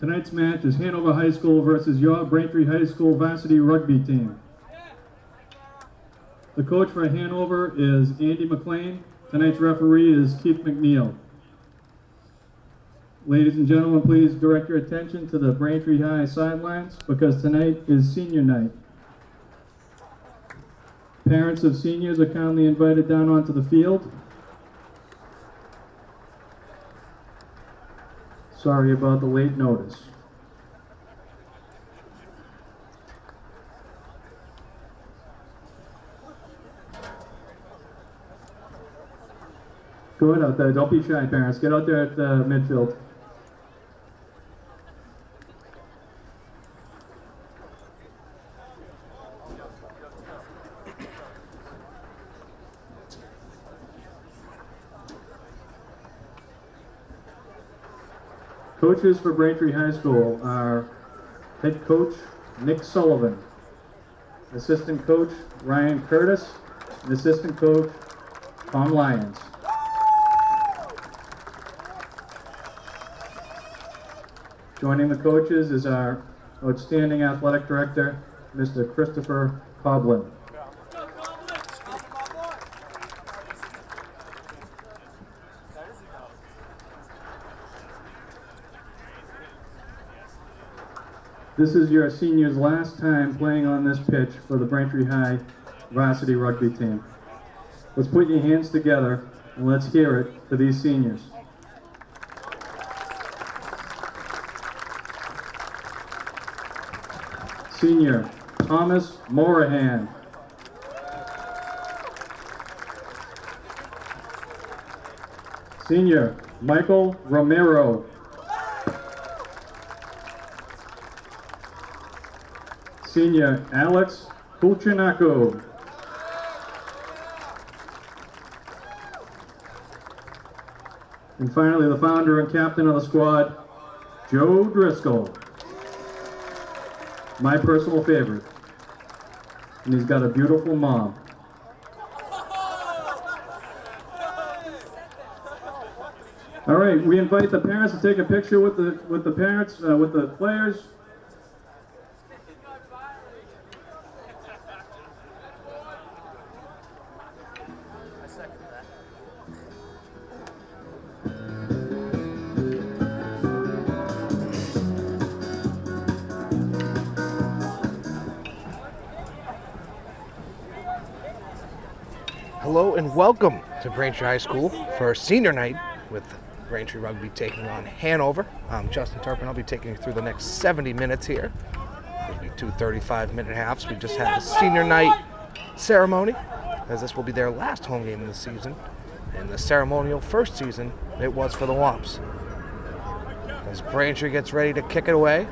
Tonight's match is Hanover High School versus your Braintree High School varsity rugby team. The coach for Hanover is Andy McLean. Tonight's referee is Keith McNeil. Ladies and gentlemen, please direct your attention to the Braintree High sidelines because tonight is senior night. Parents of seniors are kindly invited down onto the field. Sorry about the late notice. Go ahead out there. Don't be shy, parents. Get out there at the midfield. Coaches for Braintree High School are head coach Nick Sullivan, assistant coach Ryan Curtis, and assistant coach Tom Lyons. Joining the coaches is our outstanding athletic director, Mr. Christopher Coblin. This is your seniors' last time playing on this pitch for the Braintree High varsity rugby team. Let's put your hands together and let's hear it for these seniors. Senior Thomas Morahan. Senior Michael Romero. Senior Alex Kuchinako. And finally, the founder and captain of the squad, Joe Driscoll. My personal favorite. And he's got a beautiful mom. All right, we invite the parents to take a picture with the parents, with the players. Hello and welcome to Braintree High School for senior night with Braintree Rugby taking on Hanover. I'm Justin Turpin. I'll be taking you through the next 70 minutes here. There'll be 2 35-minute halves. We just had the senior night ceremony, as this will be their last home game of the season. And the ceremonial first season, it was for the Wamps. As Braintree gets ready to kick it away,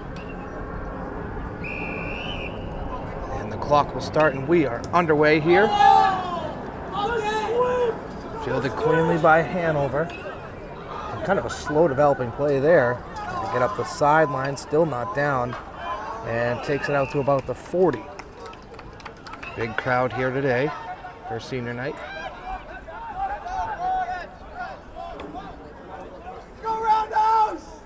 and the clock will start, and we are underway here. Fielded cleanly by Hanover. And kind of a slow developing play there. To get up the sideline, still not down. And takes it out to about the 40. Big crowd here today for senior night. Go Roundhouse!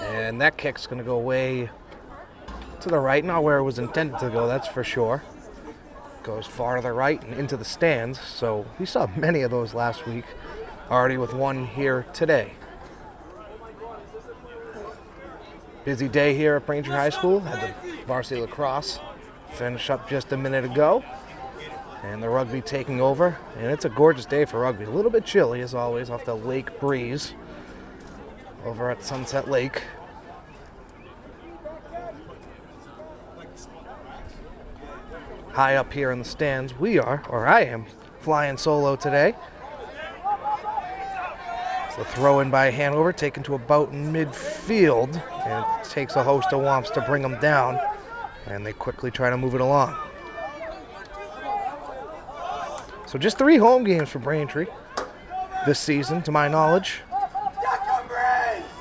And that kick's going to go away to the right, not where it was intended to go, that's for sure. Goes far to the right and into the stands, so we saw many of those last week, already with one here today. Busy day here at Braintree High School. Had the varsity lacrosse finish up just a minute ago, and the rugby taking over, and it's a gorgeous day for rugby. A little bit chilly as always off the lake breeze over at Sunset Lake. High up here in the stands, I am, flying solo today. It's the throw in by Hanover, taken to about midfield, and it takes a host of Wamps to bring them down, and they quickly try to move it along. So just 3 home games for Braintree this season, to my knowledge.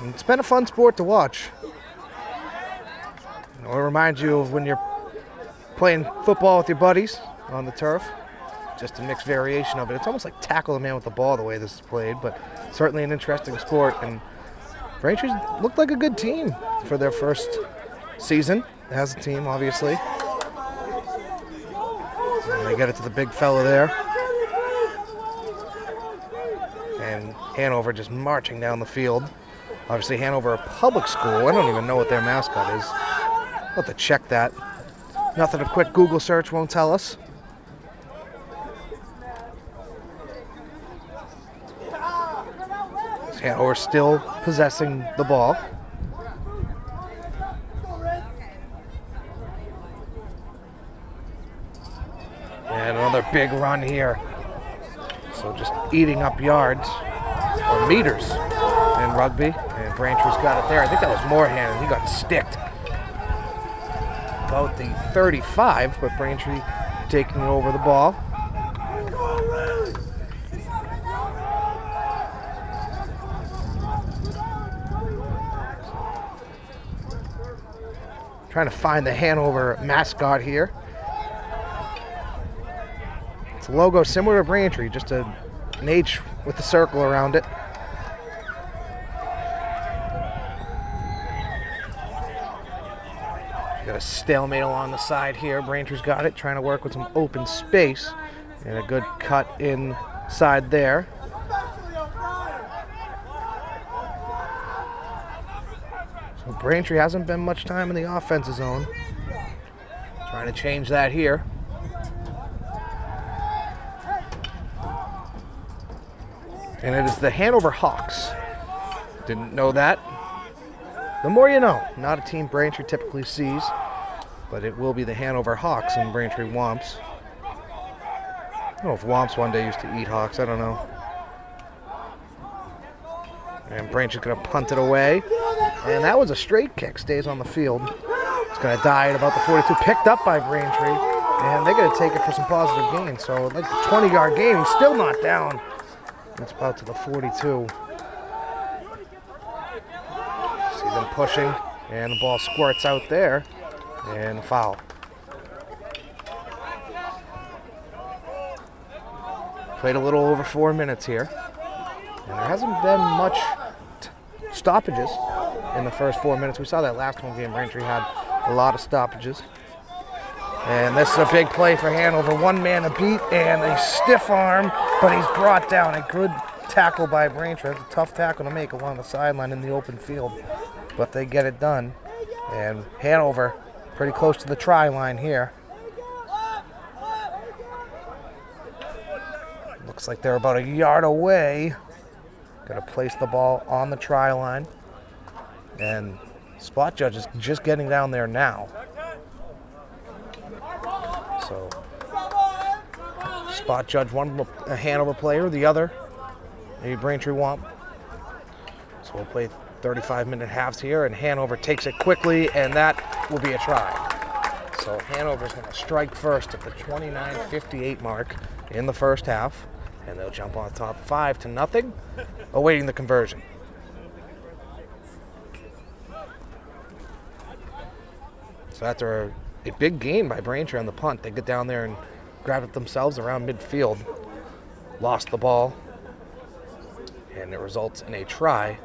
And it's been a fun sport to watch. It reminds you of when you're playing football with your buddies on the turf. just a mixed variation of it. It's almost like tackle the man with the ball the way this is played, but certainly an interesting sport. And Braintree looked like a good team for their first season as a team, obviously. And they get it to the big fella there. And Hanover just marching down the field. Obviously Hanover, a public school. I don't even know what their mascot is. We'll have to check that. Nothing a quick Google search won't tell us. Hanover still possessing the ball. And another big run here. So just eating up yards or meters in rugby. And Braintree's got it there. I think that was Moorhan, and he got sticked. About the 35, but Braintree taking over the ball. Trying to find the Hanover mascot here. It's a logo similar to Braintree, just an H with the circle around it. Got a stalemate along the side here. Braintree's got it, trying to work with some open space. And a good cut inside there. So Braintree hasn't been much time in the offensive zone. Trying to change that here. And it is the Hanover Hawks. Didn't know that. The more you know. Not a team Braintree typically sees, but it will be the Hanover Hawks and Braintree Wamps. I don't know if Wamps one day used to eat Hawks. I don't know. And Braintree's going to punt it away. And that was a straight kick. Stays on the field. It's going to die at about the 42. Picked up by Braintree. And they're going to take it for some positive gain. So like the 20-yard gain. He's still not down. It's about to the 42. See them pushing. And the ball squirts out there. And a foul. Played a little over 4 minutes here. And there hasn't been much stoppages in the first 4 minutes. We saw that last home game. Braintree had a lot of stoppages. And this is a big play for Hanover. One man a beat and a stiff arm, but he's brought down. A good tackle by Braintree. It's a tough tackle to make along the sideline in the open field. But they get it done. And Hanover pretty close to the try line here. Looks like they're about a yard away. Got to place the ball on the try line. And spot judge is just getting down there now. So, spot judge, one a Hanover player, the other a Braintree Wamp. So we'll play 35-minute halves here, and Hanover takes it quickly, and that will be a try. So Hanover's going to strike first at the 29:58 mark in the first half, and they'll jump on top 5-0, awaiting the conversion. So after a big gain by Braintree on the punt, they get down there and grab it themselves around midfield. Lost the ball, and it results in a try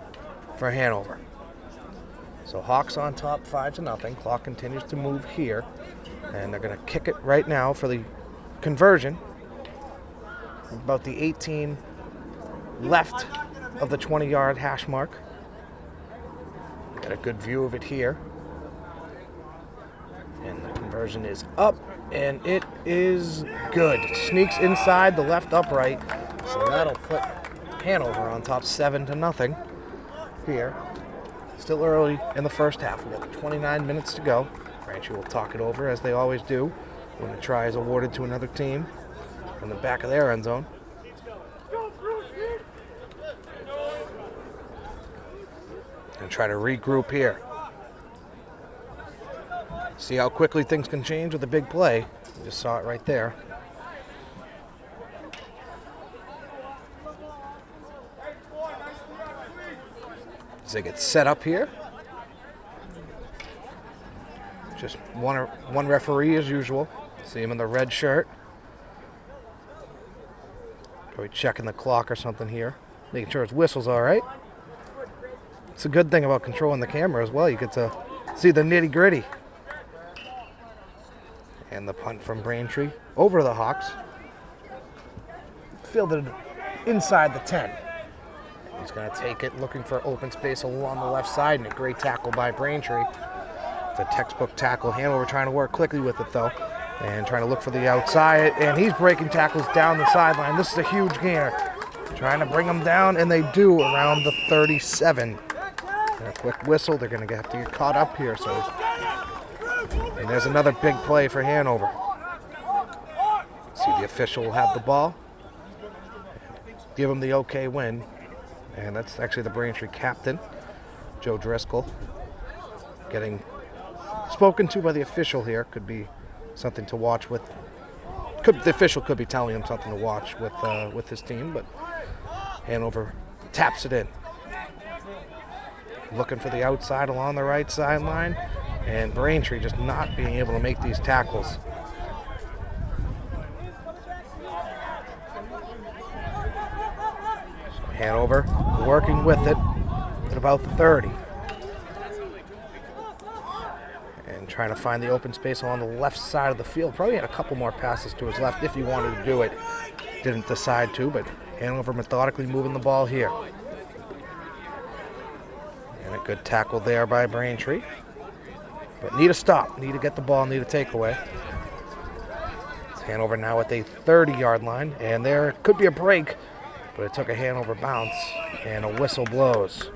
for Hanover. So Hawks on top 5-0. Clock continues to move here, and they're going to kick it right now for the conversion. About the 18 left of the 20-yard hash mark. Got a good view of it here. And the conversion is up, and it is good. Sneaks inside the left upright, so that'll put Hanover on top 7-0 here. Still early in the first half. We have 29 minutes to go. Braintree will talk it over, as they always do, when the try is awarded to another team in the back of their end zone. And try to regroup here. See how quickly things can change with a big play. You just saw it right there. As they get set up here. Just one referee as usual. See him in the red shirt. Probably checking the clock or something here, making sure his whistle's all right. It's a good thing about controlling the camera as well. You get to see the nitty-gritty. And the punt from Braintree over the Hawks. Fielded inside the 10. He's going to take it, looking for open space along the left side, and a great tackle by Braintree. It's a textbook tackle. Hanover trying to work quickly with it, though, and trying to look for the outside, and he's breaking tackles down the sideline. This is a huge gainer. Trying to bring them down, and they do around the 37. And a quick whistle. They're going to have to get caught up here, so... And there's another big play for Hanover. See, the official will have the ball. Give him the okay win. And that's actually the Braintree captain, Joe Driscoll, getting spoken to by the official here. Could be something to watch with. The official could be telling him something to watch with his team, but Hanover taps it in. Looking for the outside along the right sideline. And Braintree just not being able to make these tackles. So Hanover working with it at about the 30. And trying to find the open space along the left side of the field. Probably had a couple more passes to his left if he wanted to do it. Didn't decide to, but Hanover methodically moving the ball here. And a good tackle there by Braintree. But need a stop, need to get the ball, need a takeaway. It's Hanover now at the 30-yard line, and there could be a break, but it took a Hanover bounce, and a whistle blows.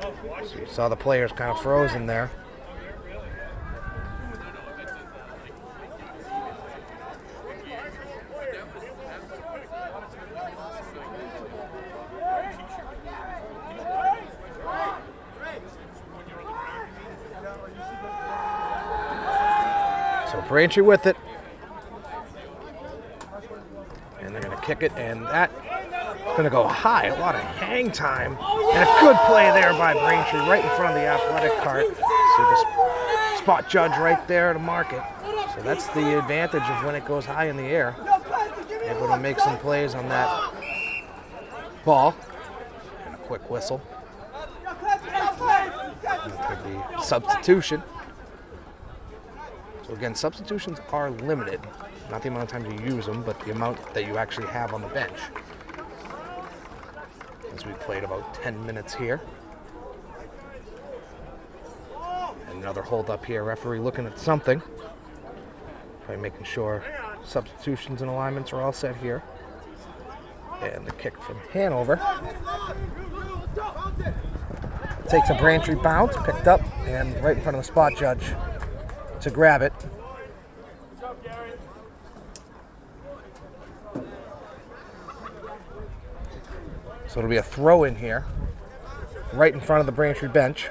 So you saw the players kind of frozen there. So Braintree with it. And they're going to kick it, and that's going to go high. A lot of hang time. And a good play there by Braintree right in front of the athletic cart. See the spot judge right there to mark it. So that's the advantage of when it goes high in the air. Able to make some plays on that ball. And a quick whistle. That could be substitution. So again, substitutions are limited. Not the amount of time you use them, but the amount that you actually have on the bench. As we played about 10 minutes here. And another hold up here. Referee looking at something. Probably making sure substitutions and alignments are all set here. And the kick from Hanover. Takes a Braintree bounce, picked up, and right in front of the spot judge to grab it. So it'll be a throw in here, right in front of the Braintree bench.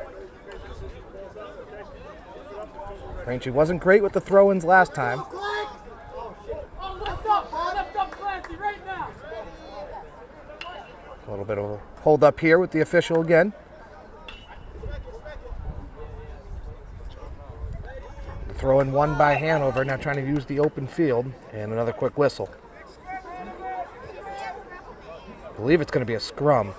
Braintree wasn't great with the throw-ins last time. A little bit of a hold up here with the official again. Throw in one by Hanover, now trying to use the open field, and another quick whistle. I believe it's going to be a scrum.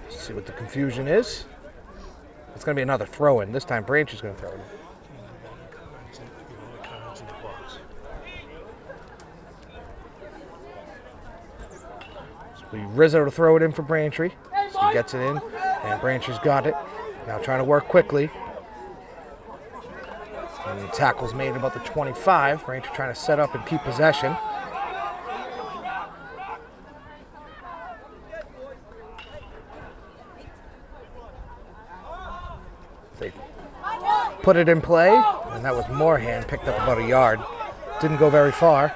Let's see what the confusion is. It's going to be another throw in. This time Braintree's going to throw it in. Rizzo to throw it in for Braintree. So he gets it in, and Braintree's got it. Now trying to work quickly. And the tackle's made about the 25. Braintree trying to set up and keep possession. They put it in play, and that was Moorhan, picked up about a yard. Didn't go very far,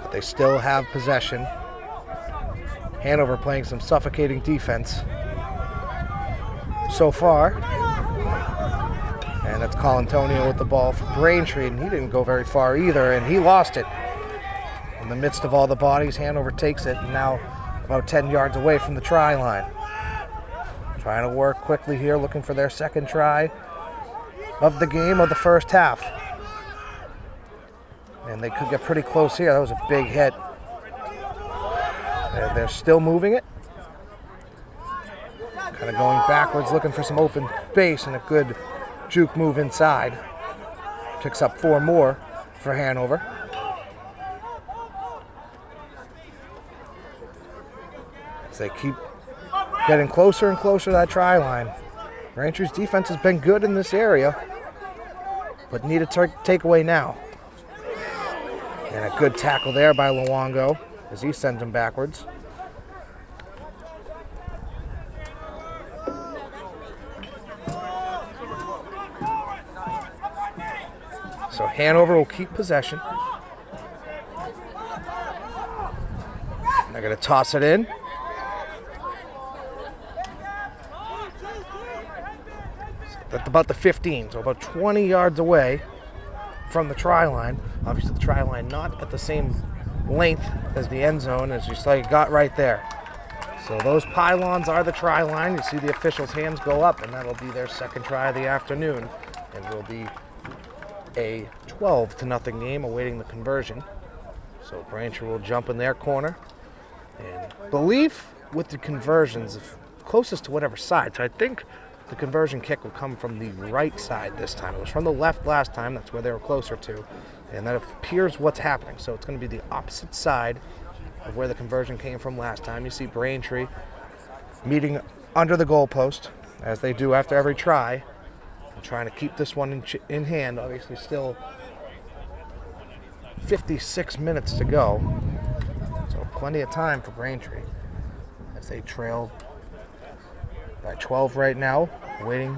but they still have possession. Hanover playing some suffocating defense so far. And that's Colantonio with the ball for Braintree, and he didn't go very far either, and he lost it. In the midst of all the bodies, Hanover takes it, and now about 10 yards away from the try line. Trying to work quickly here, looking for their second try. of the game of the first half. And they could get pretty close here. That was a big hit. And they're still moving it. Kind of going backwards, looking for some open space and a good juke move inside. Picks up 4 more for Hanover. As they keep getting closer and closer to that try line. Braintree's defense has been good in this area, but need a takeaway now. And a good tackle there by Luongo as he sends him backwards. So Hanover will keep possession. And they're going to toss it in. At about the 15, so about 20 yards away from the try line. Obviously the try line not at the same length as the end zone as you saw you got right there. So those pylons are the try line. You see the officials' hands go up, and that'll be their second try of the afternoon. And will be a 12-0 game awaiting the conversion. So Braintree will jump in their corner. And believe with the conversions, closest to whatever side. So I think the conversion kick will come from the right side this time. It was from the left last time. That's where they were closer to. And that appears what's happening. So it's going to be the opposite side of where the conversion came from last time. You see Braintree meeting under the goalpost, as they do after every try. And trying to keep this one in hand. Obviously still 56 minutes to go. So plenty of time for Braintree as they trail by 12 right now, awaiting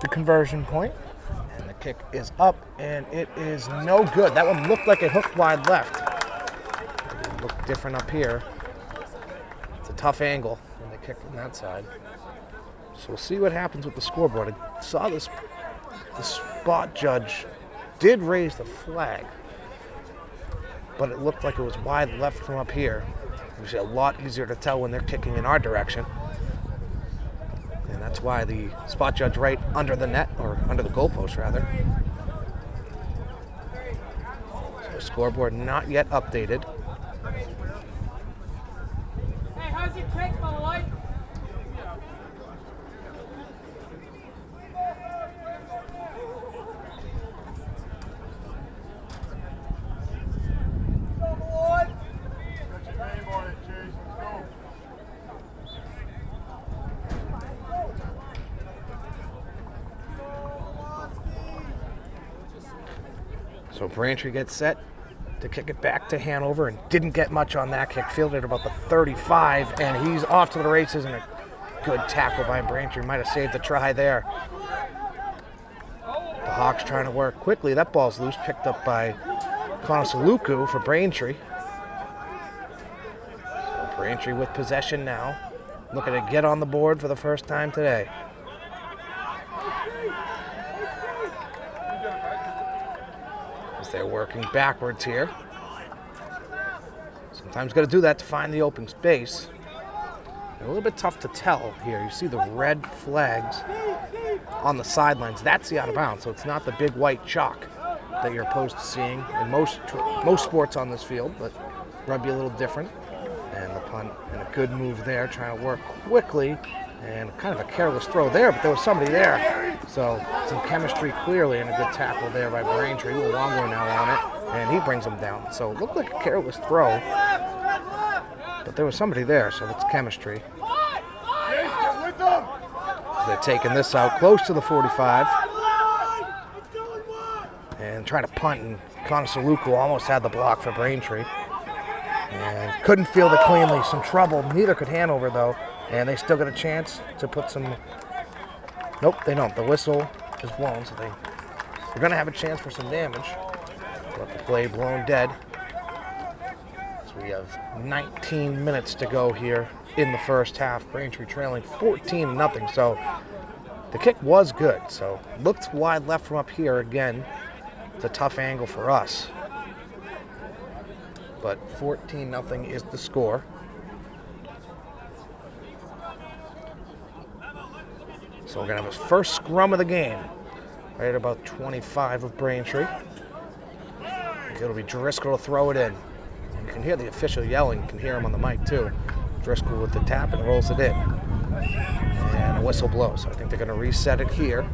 the conversion point. And the kick is up, and it is no good. That one looked like it hooked wide left. It looked different up here. It's a tough angle when they kick from that side. So we'll see what happens with the scoreboard. I saw the spot judge did raise the flag, but it looked like it was wide left from up here. It was a lot easier to tell when they're kicking in our direction. And that's why the spot judge right under the net, or under the goalpost rather. So the scoreboard not yet updated. Hey, how's your kick, my boy? So Braintree gets set to kick it back to Hanover and didn't get much on that kick. Fielded about the 35, and he's off to the races, and a good tackle by Braintree. Might have saved the try there. The Hawks trying to work quickly. That ball's loose, picked up by Konosaluku for Braintree. So Braintree with possession now, looking to get on the board for the first time today. They're working backwards here. Sometimes got to do that to find the open space. A little bit tough to tell here. You see the red flags on the sidelines. That's the out of bounds, so it's not the big white chalk that you're opposed to seeing in most sports on this field, but rugby a little different. And the punt, and a good move there, trying to work quickly, and kind of a careless throw there, but there was somebody there. So some chemistry clearly, and a good tackle there by Braintree. Luongo now on it, and he brings him down. So it looked like a careless throw, but there was somebody there, so that's chemistry. They're taking this out close to the 45 and trying to punt, and Konosaluku almost had the block for Braintree and couldn't field it cleanly. Some trouble. Neither could Hanover though, and they still got a chance to put some. Nope, they don't. The whistle is blown, so they're going to have a chance for some damage. Let the play blown dead. So we have 19 minutes to go here in the first half. Braintree trailing 14-0. So the kick was good. So looked wide left from up here again. It's a tough angle for us. But 14-0 is the score. So we're going to have his first scrum of the game. right at about 25 of Braintree. It'll be Driscoll to throw it in. You can hear the official yelling. You can hear him on the mic too. Driscoll with the tap and rolls it in. And a whistle blows. So I think they're going to reset it here.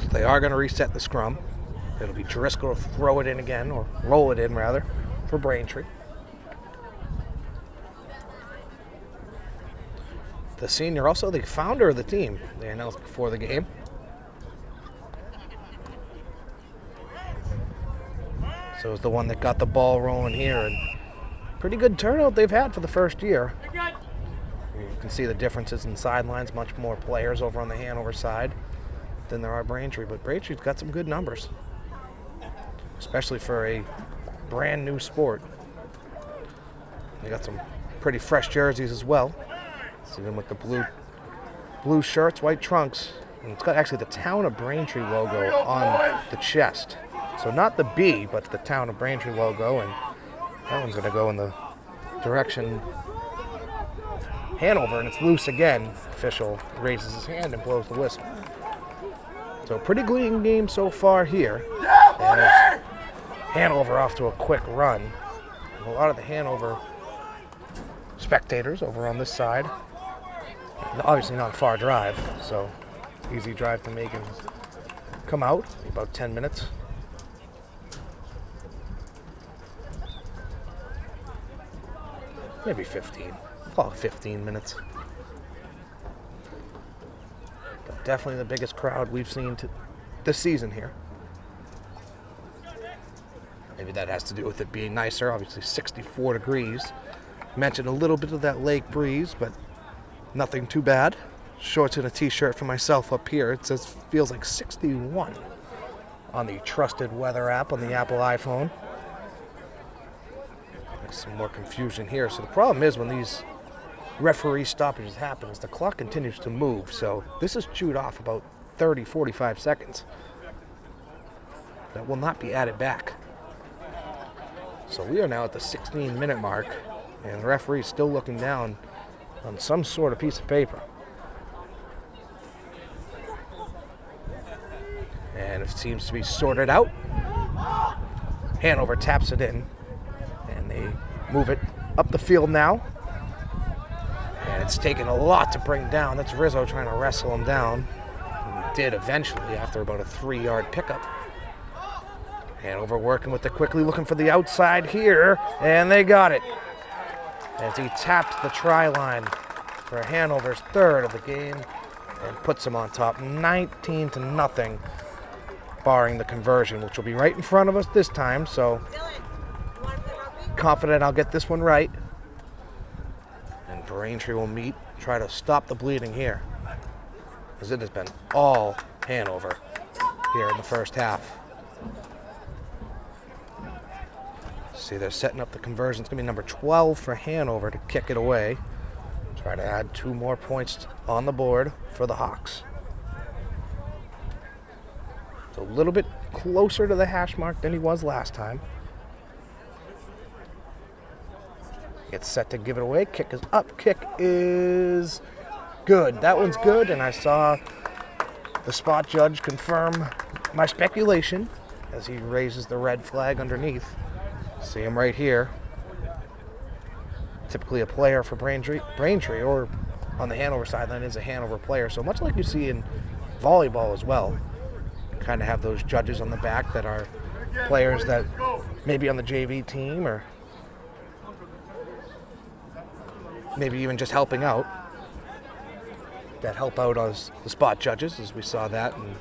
So they are going to reset the scrum. It'll be Driscoll to throw it in again, or roll it in rather, for Braintree. The senior, also the founder of the team, they announced before the game. So it's the one that got the ball rolling here, and pretty good turnout they've had for the first year. You can see the differences in sidelines, much more players over on the Hanover side than there are Braintree, but Braintree's got some good numbers, especially for a brand new sport. They got some pretty fresh jerseys as well. See them with the blue shirts, white trunks, and it's got actually the Town of Braintree logo on the chest. So not the B, but the Town of Braintree logo, and that one's going to go in the direction of Hanover, and it's loose again. Official raises his hand and blows the whistle. So pretty clean game so far here. And Hanover off to a quick run. And a lot of the Hanover spectators over on this side. Obviously not a far drive, so easy drive to make and come out. About 10 minutes. Maybe 15. Call it 15 minutes. But definitely the biggest crowd we've seen this season here. Maybe that has to do with it being nicer. Obviously 64 degrees. Mentioned a little bit of that lake breeze, but nothing too bad. Shorts and a t-shirt for myself up here. It says feels like 61 on the trusted weather app on the Apple iPhone. There's some more confusion here. So the problem is when these referee stoppages happen is the clock continues to move. So this is chewed off about 30, 45 seconds. That will not be added back. So we are now at the 16-minute mark, and the referee is still looking down on some sort of piece of paper. And it seems to be sorted out. Hanover taps it in, and they move it up the field now. And it's taken a lot to bring down. That's Rizzo trying to wrestle him down. And he did eventually after about a 3-yard pickup. Hanover working with the quickly, looking for the outside here, and they got it. As he taps the try line for Hanover's third of the game and puts them on top 19-0, barring the conversion, which will be right in front of us this time. So confident I'll get this one right. And Braintree will meet, try to stop the bleeding here, because it has been all Hanover here in the first half. See, they're setting up the conversion. It's going to be number 12 for Hanover to kick it away. Try to add 2 more points on the board for the Hawks. It's a little bit closer to the hash mark than he was last time. Gets set to give it away. Kick is up. Kick is good. That one's good, and I saw the spot judge confirm my speculation as he raises the red flag underneath. See him right here. Typically a player for Braintree, or on the Hanover sideline is a Hanover player. So much like you see in volleyball as well, you kind of have those judges on the back that are players that maybe on the JV team or maybe even just helping out, that help out as the spot judges, as we saw that in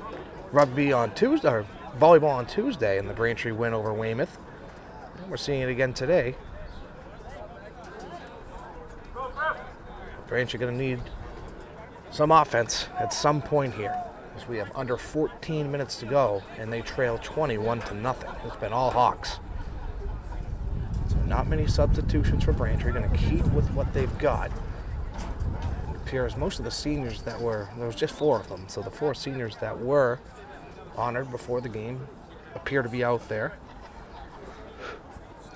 rugby on Tuesday, or volleyball on Tuesday in the Braintree win over Weymouth. We're seeing it again today. Braintree going to need some offense at some point here, as we have under 14 minutes to go, and they trail 21-0. It's been all Hawks. So not many substitutions for Braintree. Going to keep with what they've got. It appears most of the seniors there was just 4 of them, so the 4 seniors that were honored before the game appear to be out there,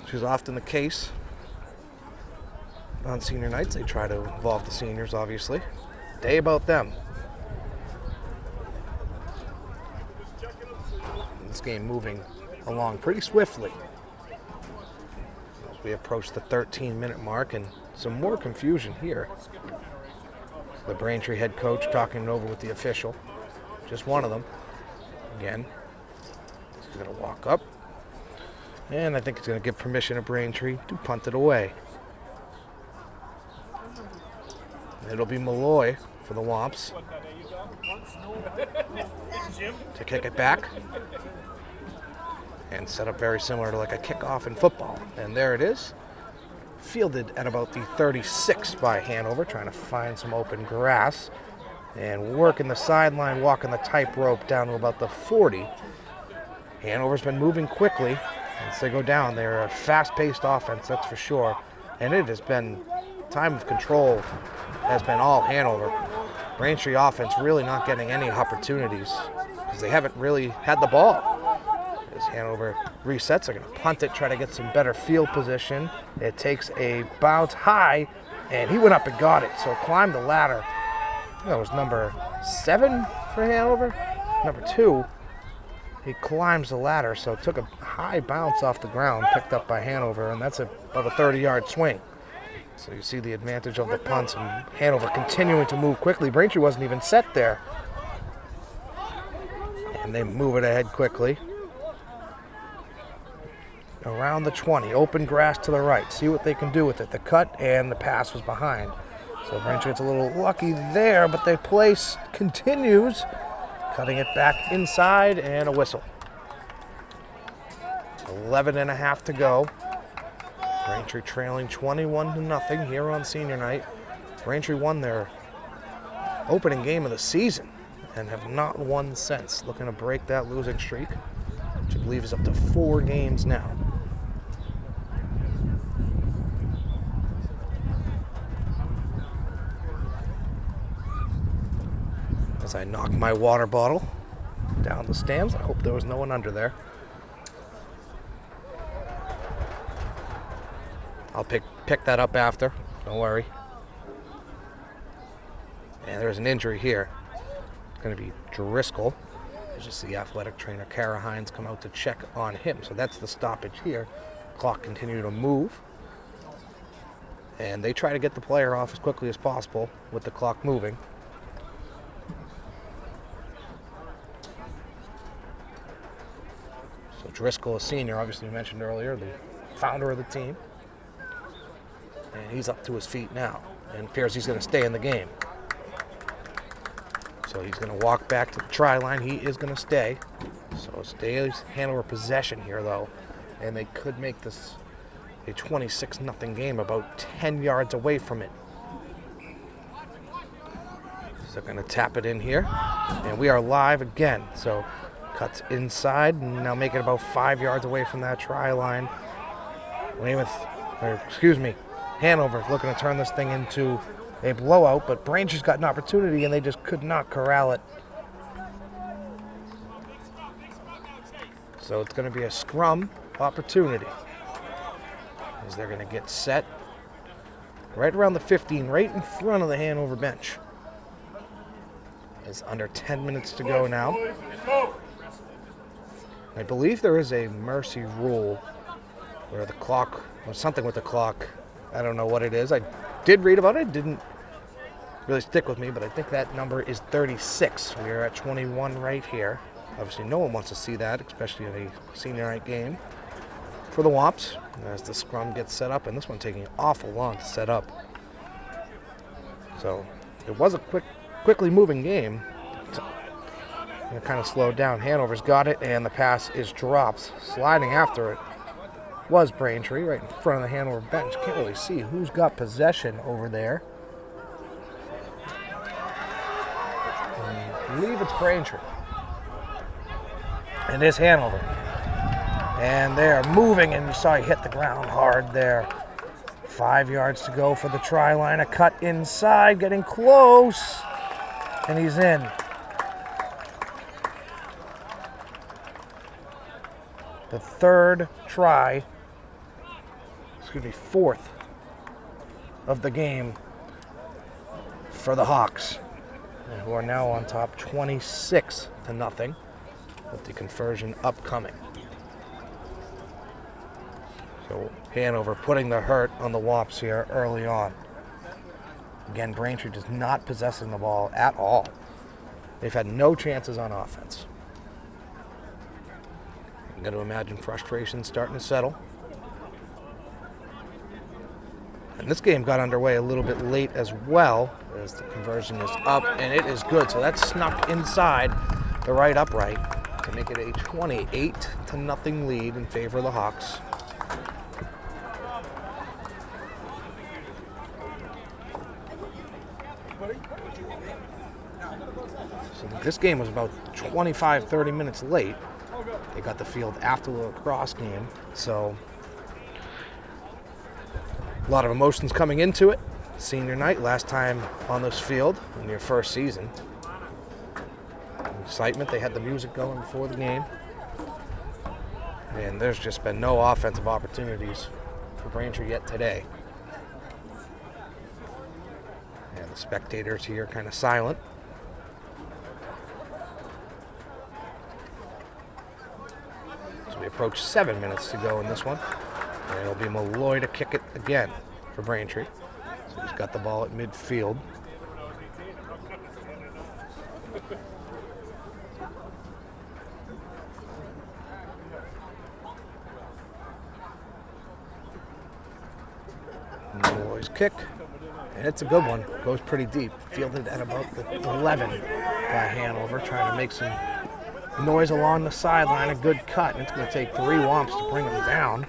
which is often the case on senior nights. They try to involve the seniors, obviously. Day about them. This game moving along pretty swiftly as we approach the 13-minute mark, and some more confusion here. The Braintree head coach talking it over with the official. Just one of them. Again, he's going to walk up, and I think he's going to give permission to Braintree to punt it away. It'll be Malloy for the Wamps to kick it back and set up very similar to like a kickoff in football. And there it is, fielded at about the 36 by Hanover, trying to find some open grass and working the sideline, walking the tightrope down to about the 40. Hanover's been moving quickly as they go down. They're a fast-paced offense, that's for sure. And it has been, time of control has been all Hanover. Braintree offense really not getting any opportunities because they haven't really had the ball. As Hanover resets, they're going to punt it, try to get some better field position. It takes a bounce high, and he went up and got it. So climbed the ladder. That was number 7 for Hanover. Number 2, he climbs the ladder, so took a high bounce off the ground, picked up by Hanover, and that's about a 30-yard swing. So you see the advantage of the punts, and Hanover continuing to move quickly. Braintree wasn't even set there. And they move it ahead quickly. Around the 20, open grass to the right. See what they can do with it. The cut and the pass was behind. So Braintree gets a little lucky there, but the play continues. Cutting it back inside, and a whistle. 11.5 to go. Braintree trailing 21-0 here on senior night. Braintree won their opening game of the season and have not won since. Looking to break that losing streak, which I believe is up to 4 games now. As I knock my water bottle down the stands, I hope there was no one under there. I'll pick that up after, don't worry. And there's an injury here. It's going to be Driscoll. There's just the athletic trainer, Kara Hines, come out to check on him. So that's the stoppage here. Clock continue to move. And they try to get the player off as quickly as possible with the clock moving. So Driscoll, a senior, obviously mentioned earlier, the founder of the team. And he's up to his feet now, and it appears he's going to stay in the game. So he's going to walk back to the try line. He is going to stay. So it stays Hanover possession here, though, and they could make this a 26-0 game, about 10 yards away from it. So they're going to tap it in here, and we are live again. So cuts inside, and now make it about 5 yards away from that try line. Hanover looking to turn this thing into a blowout, but Braintree's got an opportunity and they just could not corral it. So it's going to be a scrum opportunity as they're going to get set right around the 15, right in front of the Hanover bench. It's under 10 minutes to go now. I believe there is a mercy rule where the clock, or something with the clock, I don't know what it is. I did read about it. It didn't really stick with me, but I think that number is 36. We are at 21 right here. Obviously, no one wants to see that, especially in a senior night game for the Wamps, as the scrum gets set up, and this one taking awful long to set up. So it was a quickly moving game. It kind of slowed down. Hanover's got it, and the pass is dropped. Sliding after it was Braintree right in front of the Hanover bench. Can't really see who's got possession over there. I believe it's Braintree. And it's Hanover. And they're moving, and you saw he hit the ground hard there. 5 yards to go for the try line. A cut inside, getting close. And he's in. the third try, fourth of the game for the Hawks, who are now on top 26-0 with the conversion upcoming. So Hanover putting the hurt on the Wamps here early on. Again, Braintree just not possessing the ball at all. They've had no chances on offense. I'm going to imagine frustration starting to settle. And this game got underway a little bit late as well, as the conversion is up, and it is good. So that's snuck inside the right upright to make it a 28-0 lead in favor of the Hawks. So this game was about 25-30 minutes late. They got the field after the lacrosse game, so a lot of emotions coming into it. Senior night, last time on this field in your first season. Excitement, they had the music going before the game. And there's just been no offensive opportunities for Braintree yet today. And the spectators here kind of silent. So we approach 7 minutes to go in this one. And it'll be Malloy to kick it again for Braintree. So he's got the ball at midfield. Malloy's kick, and it's a good one. Goes pretty deep. Fielded at about the 11 by Hanover, trying to make some noise along the sideline. A good cut, and it's going to take 3 Wamps to bring him down.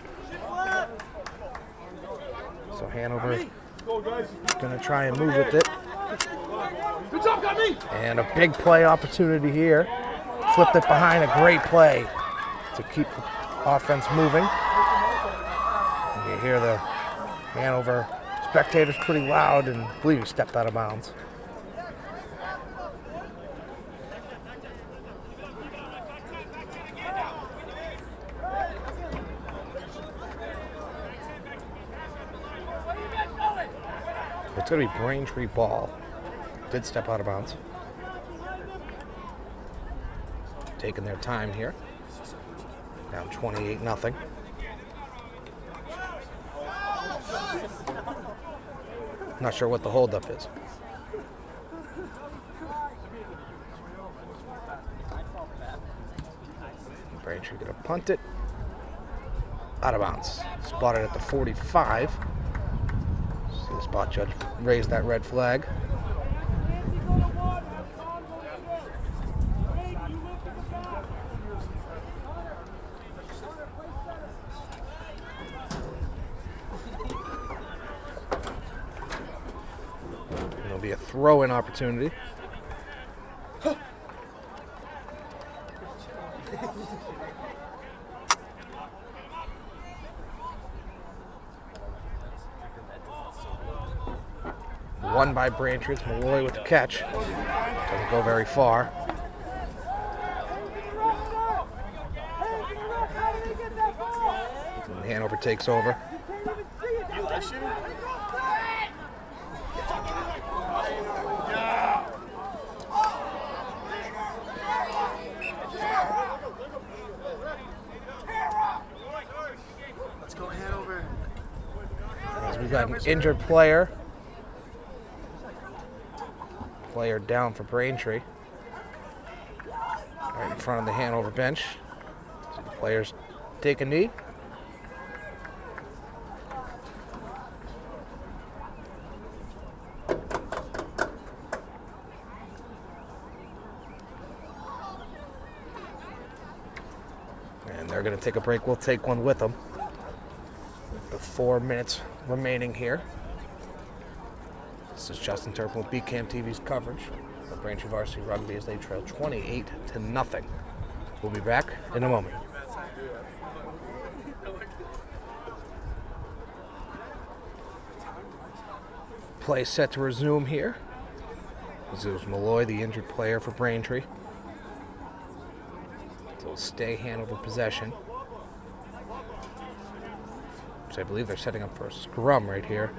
So Hanover going to try and move with it. And a big play opportunity here. Flipped it behind, a great play to keep the offense moving. And you hear the Hanover spectators pretty loud, and I believe he stepped out of bounds. It's going to be Braintree ball. Did step out of bounds. Taking their time here. Down 28-0. Not sure what the holdup is. Braintree going to punt it. Out of bounds. Spotted at the 45. See the spot judge raise that red flag. It'll be a throw-in opportunity. Won by Braintree. It's Malloy with the catch. Doesn't go very far. And Hanover takes over. Let's go Hanover. As we got an injured player. Player down for Braintree. Right in front of the Hanover bench. See the players take a knee. And they're going to take a break. We'll take one with them. The 4 minutes remaining here. This is Justin Turpin with BCAM TV's coverage of Braintree Varsity Rugby as they trail 28-0. We'll be back in a moment. Play set to resume here. This is Malloy, the injured player for Braintree. So it'll stay Hanover possession. Actually, I believe they're setting up for a scrum right here.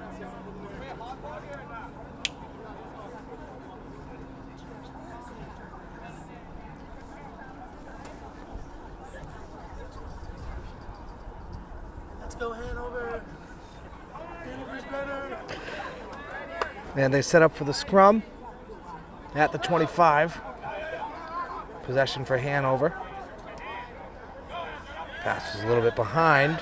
Let's go Hanover. Hanover's better. And they set up for the scrum at the 25. Possession for Hanover. Pass is a little bit behind.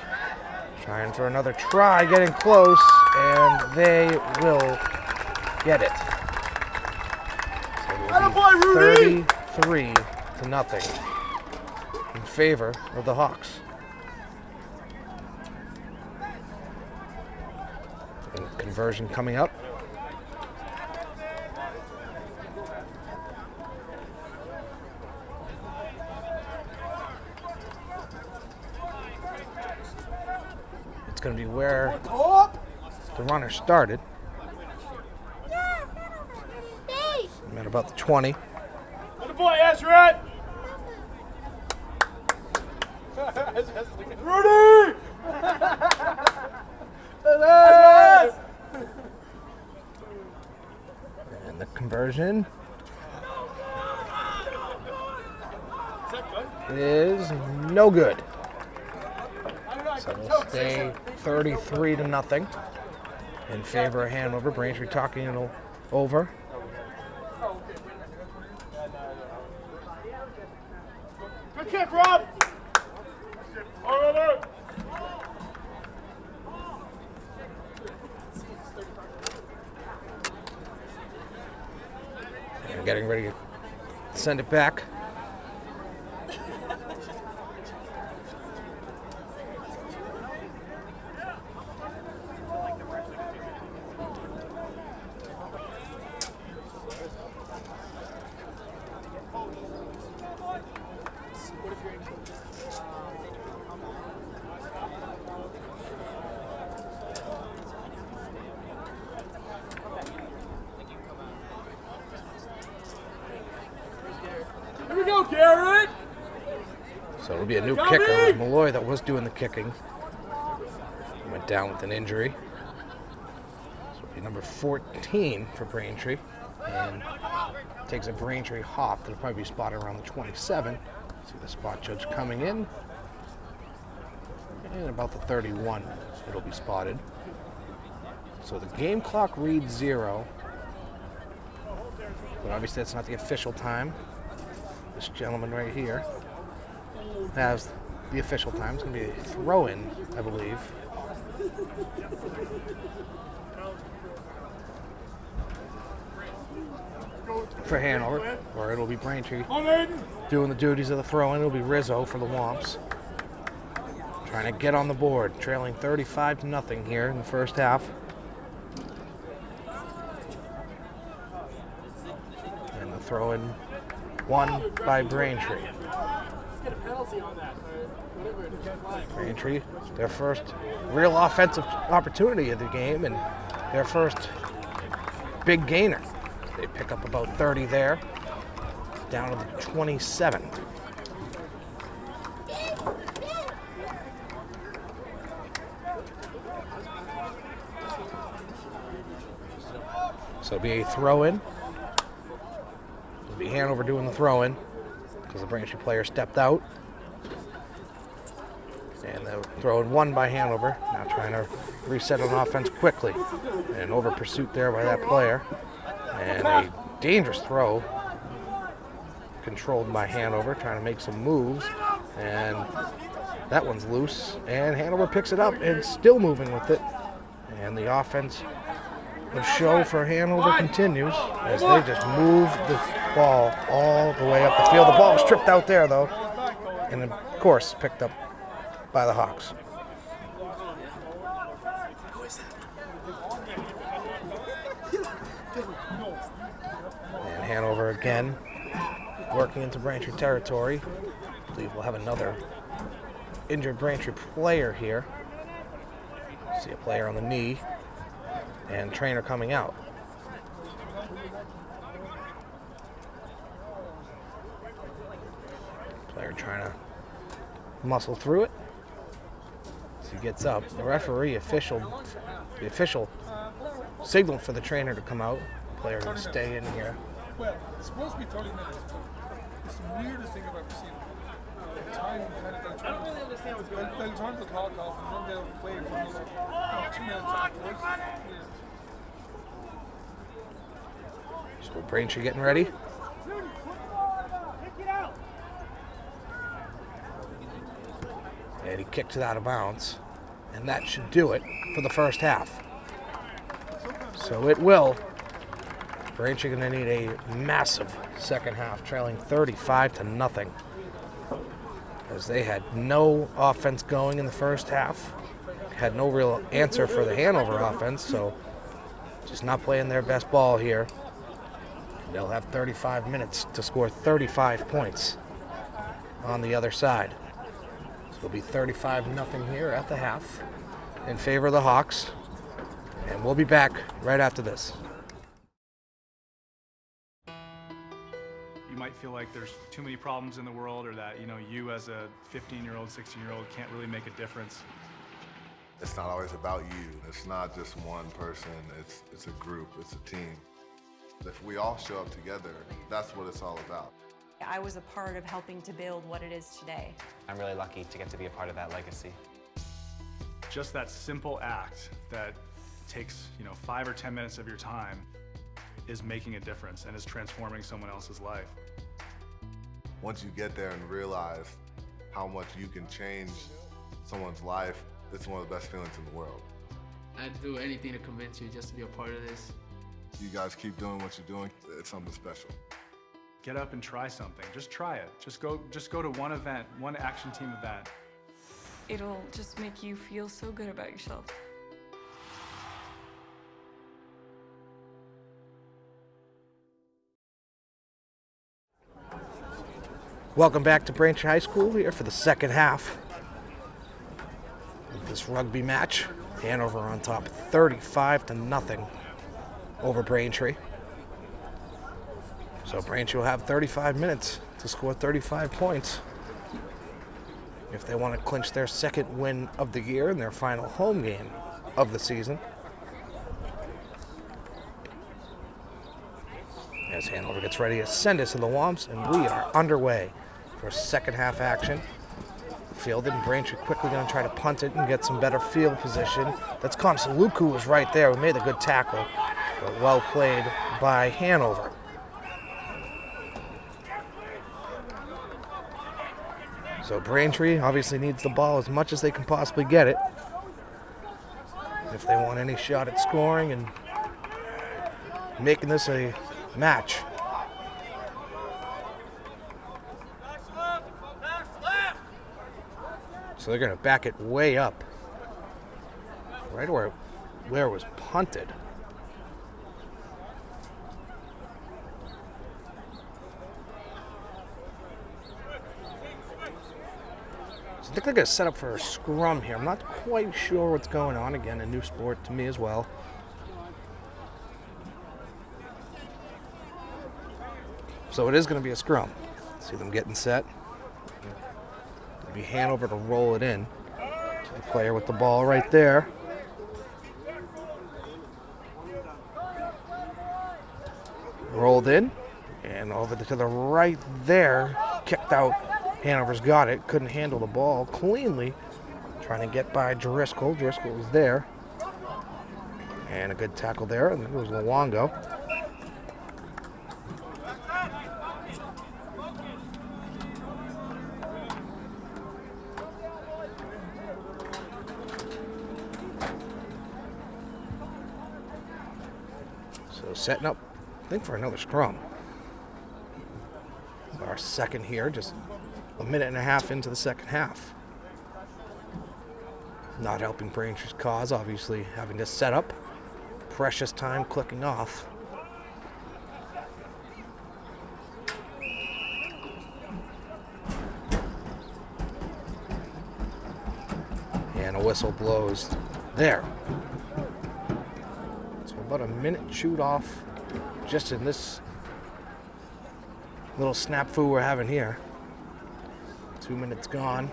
Trying for another try, getting close, and they will get it. So it will be 33-0 in favor of the Hawks. And conversion coming up. It's going to be where the runner started. I'm at about the 20. Good boy, Ezra. Rudy! And the conversion is no good. So we'll stay 33-0 in favor of Hanover. Braintree talking it over. Good kick, Rob. Over. And getting ready to send it back. Here we go, Garrett. So it'll be a new kicker. It was Malloy that was doing the kicking. He went down with an injury. So it'll be number 14 for Braintree. And takes a Braintree hop that'll probably be spotted around the 27. See the spot judge coming in. And about the 31 it'll be spotted. So the game clock reads 0. But obviously that's not the official time. This gentleman right here has the official time. It's going to be a throw-in, I believe. For Hanover, or it'll be Braintree doing the duties of the throw-in. It'll be Rizzo for the Wamps. Trying to get on the board, trailing 35-0 here in the first half. And the throw-in won by Braintree. Braintree, their first real offensive opportunity of the game and their first big gainer. They pick up about 30 there, down to the 27. So it'll be a throw-in. It'll be Hanover doing the throw-in because the Braintree player stepped out. And the throw-in won by Hanover. Now trying to reset on offense quickly. And over pursuit there by that player. And a dangerous throw controlled by Hanover, trying to make some moves. And that one's loose. And Hanover picks it up and still moving with it. And the offense of show for Hanover continues as they just move the ball all the way up the field. The ball was stripped out there, though. And, of course, picked up by the Hawks. And Hanover again working into Braintree territory. I believe we'll have another injured Braintree player here. See a player on the knee and trainer coming out. Player trying to muscle through it. As he gets up, the the official signaled for the trainer to come out. Player to stay in here. Well, it's supposed to be 30 minutes, but it's the weirdest thing I've ever seen. The time kind of I don't really understand what's going on. They'll turn the clock off and then they'll play for another 2 minutes afterwards. So Braintree getting ready. And he kicked it out of bounds. And that should do it for the first half. So it will. Braintree going to need a massive second half, trailing 35-0. As they had no offense going in the first half. Had no real answer for the Hanover offense, so just not playing their best ball here. They'll have 35 minutes to score 35 points on the other side. So it'll be 35-0 here at the half in favor of the Hawks. And we'll be back right after this. You might feel like there's too many problems in the world, or that, you as a 15-year-old, 16-year-old can't really make a difference. It's not always about you. It's not just one person. It's a group. It's a team. If we all show up together, that's what it's all about. I was a part of helping to build what it is today. I'm really lucky to get to be a part of that legacy. Just that simple act that takes, 5 or 10 minutes of your time is making a difference and is transforming someone else's life. Once you get there and realize how much you can change someone's life, it's one of the best feelings in the world. I'd do anything to convince you just to be a part of this. You guys keep doing what you're doing. It's something special. Get up and try something. Just try it. Just go to one event, one action team event. It'll just make you feel so good about yourself. Welcome back to Braintree High School here for the second half of this rugby match. Hanover on top 35-0 over Braintree. So Braintree will have 35 minutes to score 35 points if they want to clinch their second win of the year in their final home game of the season. As Hanover gets ready to send us to the Wamps, and we are underway for second half action. Fielded, and Braintree quickly going to try to punt it and get some better field position. That's Luku was right there. We made a good tackle, but well played by Hanover. So Braintree obviously needs the ball as much as they can possibly get it if they want any shot at scoring and making this a match. So they're going to back it way up, right where it was punted. So I think they're going to set up for a scrum here. I'm not quite sure what's going on. Again, a new sport to me as well. So it is going to be a scrum. See them getting set. It'll be Hanover to roll it in. The player with the ball right there. Rolled in. And over to the right there. Kicked out. Hanover's got it. Couldn't handle the ball cleanly. Trying to get by Driscoll. Driscoll was there. And a good tackle there. And it was Luongo. So setting up, I think, for another scrum. Our second here, just a minute and a half into the second half. Not helping Braintree's cause, obviously having to set up. Precious time clicking off. And a whistle blows there. So about a minute chewed off just in this little snafu we're having here. 2 minutes gone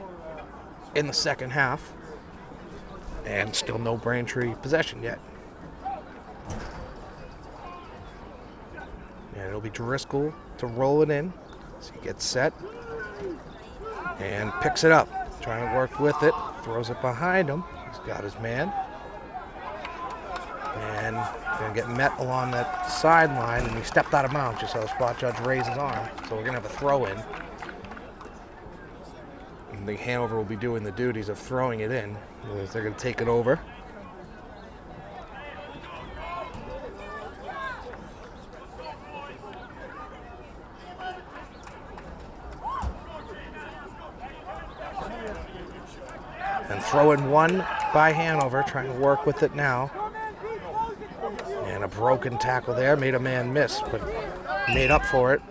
in the second half. And still no Braintree possession yet. And it'll be Driscoll to roll it in. So he gets set and picks it up. Trying to work with it. Throws it behind him. He's got his man. And going to get met along that sideline. And he stepped out of bounds just so the spot judge raised his arm. So we're going to have a throw in. And the Hanover will be doing the duties of throwing it in. They're going to take it over. And throw in one by Hanover, trying to work with it now. And a broken tackle there, made a man miss, but made up for it.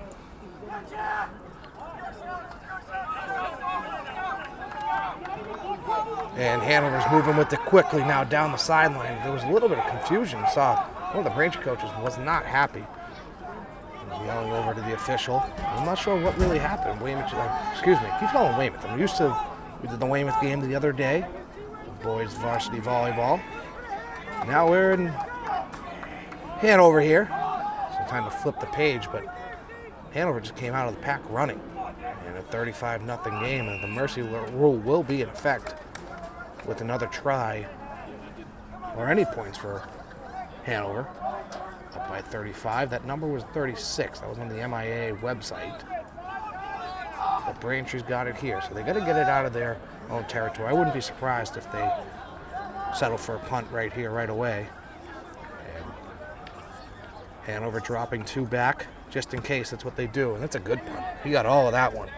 And Hanover's moving with it quickly now down the sideline. There was a little bit of confusion. Saw one of the Braintree coaches was not happy. He was yelling over to the official. I'm not sure what really happened. Weymouth, excuse me, keep calling Weymouth. I'm used to, we did the Weymouth game the other day, boys varsity volleyball. Now we're in Hanover here. So time to flip the page, but Hanover just came out of the pack running. And a 35-0 game, and the mercy rule will be in effect with another try or any points for Hanover. Up by 35. That number was 36. That was on the MIA website. But Braintree's got it here, so they got to get it out of their own territory. I wouldn't be surprised if they settle for a punt right here, right away. And Hanover dropping 2 back, just in case. That's what they do, and that's a good punt. He got all of that one.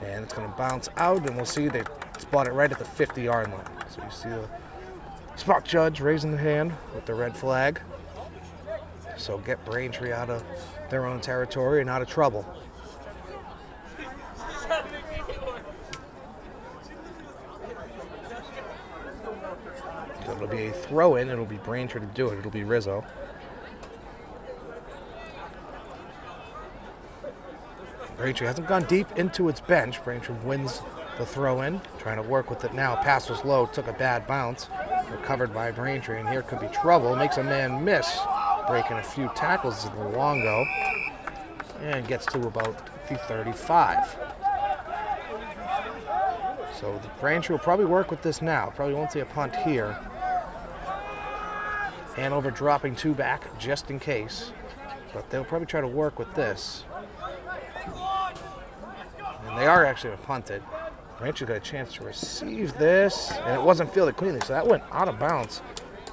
And it's going to bounce out, and we'll see they spot it right at the 50-yard line. So you see the spot judge raising the hand with the red flag. So get Braintree out of their own territory and out of trouble. So it'll be a throw-in. It'll be Braintree to do it. It'll be Rizzo. Braintree hasn't gone deep into its bench. Braintree wins the throw-in. Trying to work with it now. Pass was low. Took a bad bounce. Recovered by Braintree. And here could be trouble. Makes a man miss. Breaking a few tackles in the long go. And gets to about the 35. So the Braintree will probably work with this now. Probably won't see a punt here. Hanover dropping 2 back just in case. But they'll probably try to work with this. And they are actually going to punt it. Braintree got a chance to receive this, and it wasn't fielded cleanly, so that went out of bounds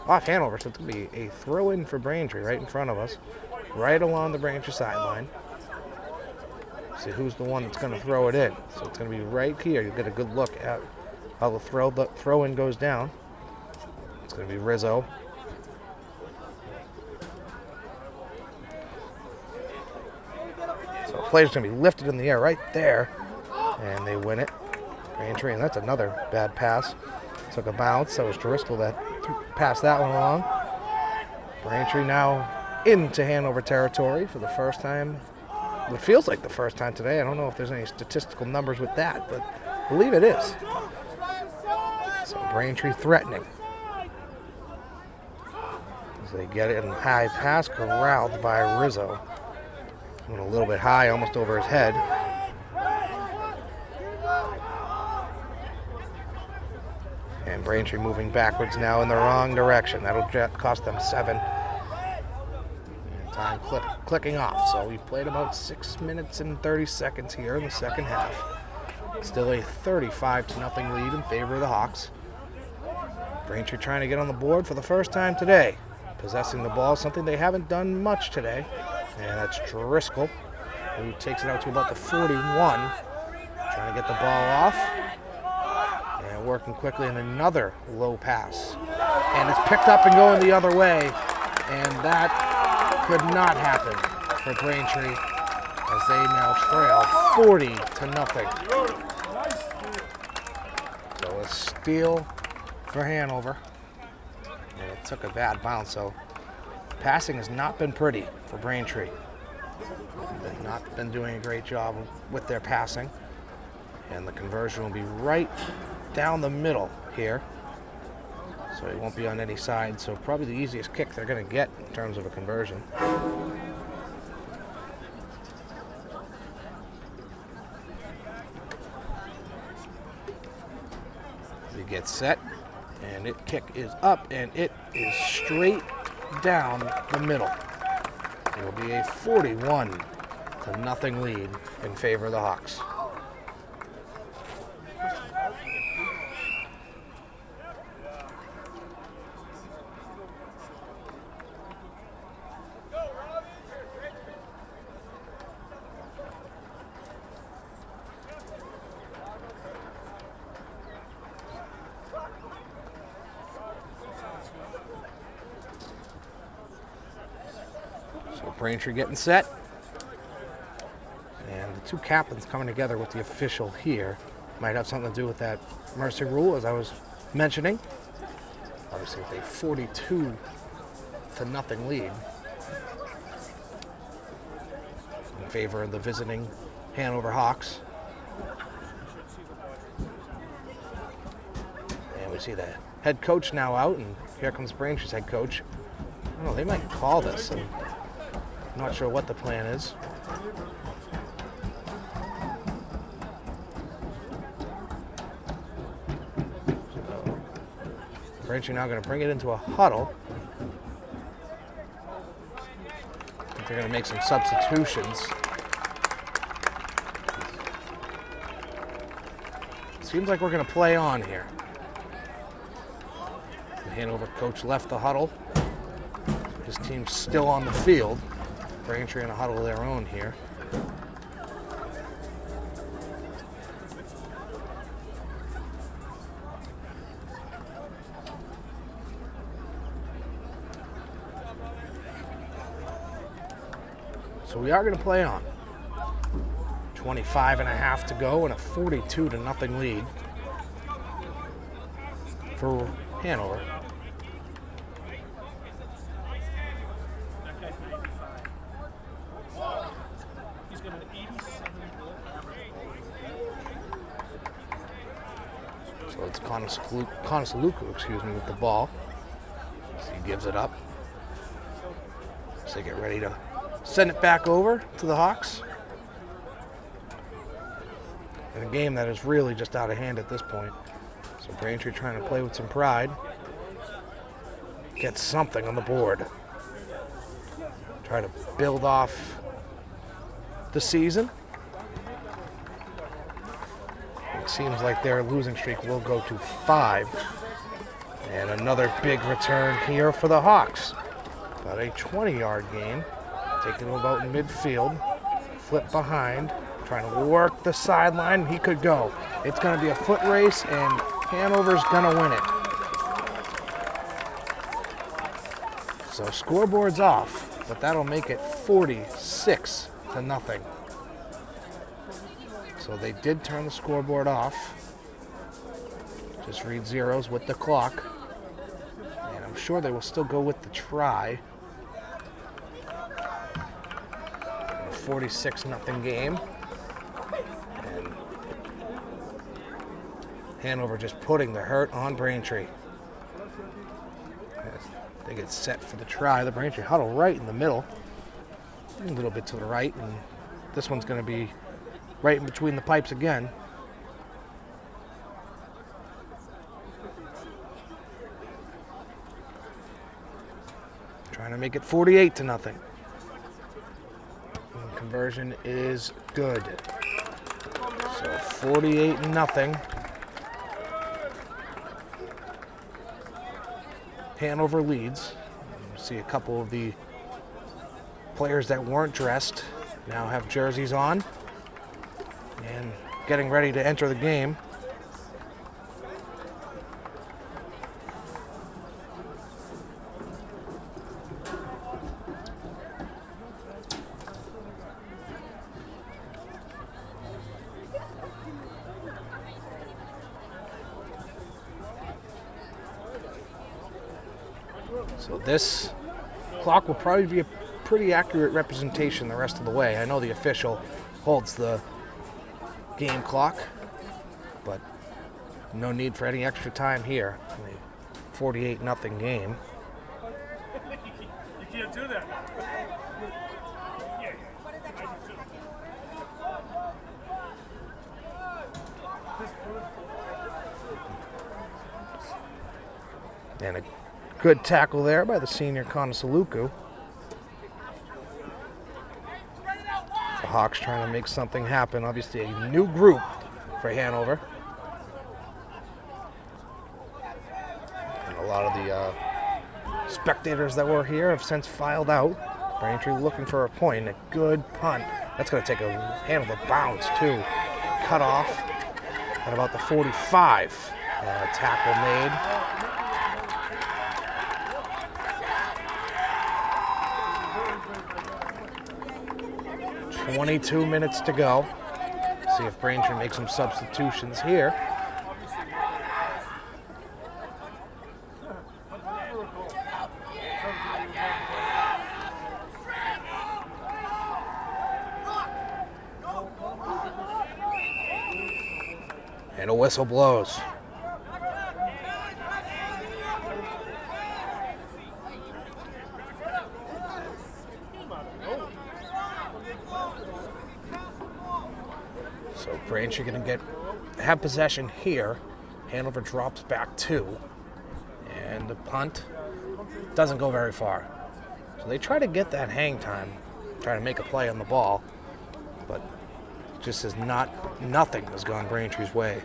off Hanover. So it's going to be a throw-in for Braintree right in front of us, right along the Braintree sideline. See who's the one that's going to throw it in. So it's going to be right here. You'll get a good look at how the throw-in goes down. It's going to be Rizzo. So the player's going to be lifted in the air right there, and they win it. Braintree, and that's another bad pass. Took a bounce. That was Driscoll that passed that one along. Braintree now into Hanover territory for the first time. It feels like the first time today. I don't know if there's any statistical numbers with that, but I believe it is. So Braintree threatening. As they get it in high pass, corralled by Rizzo. Went a little bit high, almost over his head. And Braintree moving backwards now in the wrong direction. That'll cost them 7. And time clicking off. So we played about 6 minutes and 30 seconds here in the second half. Still a 35-0 lead in favor of the Hawks. Braintree trying to get on the board for the first time today. Possessing the ball, something they haven't done much today. And that's Driscoll, who takes it out to about the 41. Trying to get the ball off. And working quickly in another low pass. And it's picked up and going the other way. And that could not happen for Braintree as they now trail 40-0. So a steal for Hanover. And it took a bad bounce, so passing has not been pretty for Braintree. They've not been doing a great job with their passing. And the conversion will be right down the middle here. So he won't be on any side, so probably the easiest kick they're going to get in terms of a conversion. He gets set, and it kick is up, and it is straight down the middle. It will be a 41-0 lead in favor of the Hawks. Braintree getting set. And the two captains coming together with the official here might have something to do with that mercy rule, as I was mentioning. Obviously, with a 42-0 lead in favor of the visiting Hanover Hawks. And we see the head coach now out, and here comes Braintree's head coach. I don't know, they might call this. I'm not sure what the plan is. So, Braintree now going to bring it into a huddle. I think they're going to make some substitutions. Seems like we're going to play on here. The Hanover coach left the huddle. His team's still on the field. Braintree in a huddle of their own here. So we are going to play on. 25.5 to go and a 42-0 lead for Hanover. So it's Konosaluku, with the ball. So he gives it up. So they get ready to send it back over to the Hawks. In a game that is really just out of hand at this point. So Braintree trying to play with some pride. Get something on the board. Try to build off the season. It seems like their losing streak will go to 5. And another big return here for the Hawks. About a 20-yard gain. Taking him about midfield. Flip behind. Trying to work the sideline. He could go. It's going to be a foot race, and Hanover's going to win it. So scoreboard's off, but that'll make it 46-0. So they did turn the scoreboard off. Just read zeros with the clock. And I'm sure they will still go with the try. 46-0 game. And Hanover just putting the hurt on Braintree. As they get set for the try. The Braintree huddle right in the middle. A little bit to the right. And this one's going to be right in between the pipes again. Trying to make it 48-0. And conversion is good. So 48-0. Hanover leads. You see a couple of the players that weren't dressed now have jerseys on and getting ready to enter the game. So this clock will probably be a pretty accurate representation the rest of the way. I know the official holds the game clock, but no need for any extra time here. They 48-0 game. You can't do that. And a good tackle there by the senior Konosaluku. The Hawks trying to make something happen. Obviously a new group for Hanover. And a lot of the spectators that were here have since filed out. Braintree looking for a point. A good punt. That's going to take a Hanover bounce too. Cut off at about the 45. And a tackle made. 22 minutes to go. See if Braintree makes some substitutions here. And a whistle blows. So Braintree going to have possession here. Hanover drops back 2. And the punt doesn't go very far. So they try to get that hang time, try to make a play on the ball, but just as nothing has gone Braintree's way.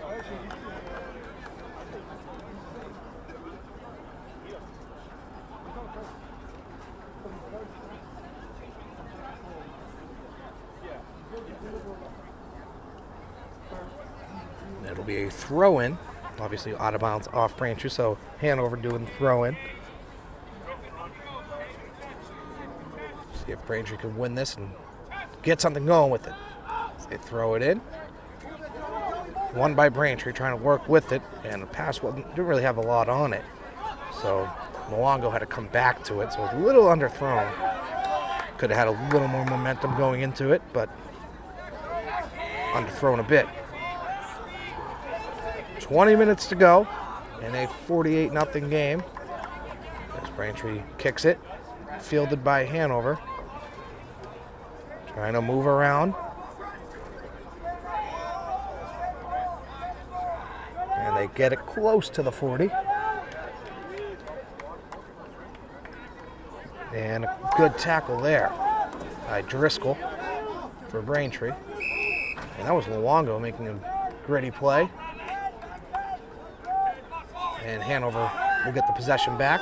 It'll be a throw-in, obviously out of bounds off Braintree, so Hanover doing the throw-in. See if Braintree can win this and get something going with it. So they throw it in. Won by Braintree, trying to work with it, and the pass didn't really have a lot on it. So Luongo had to come back to it, so it was a little underthrown. Could have had a little more momentum going into it, but underthrown a bit. 20 minutes to go in a 48-0 game. As Braintree kicks it, fielded by Hanover. Trying to move around. And they get it close to the 40. And a good tackle there by Driscoll for Braintree. And that was Luongo making a gritty play. And Hanover will get the possession back.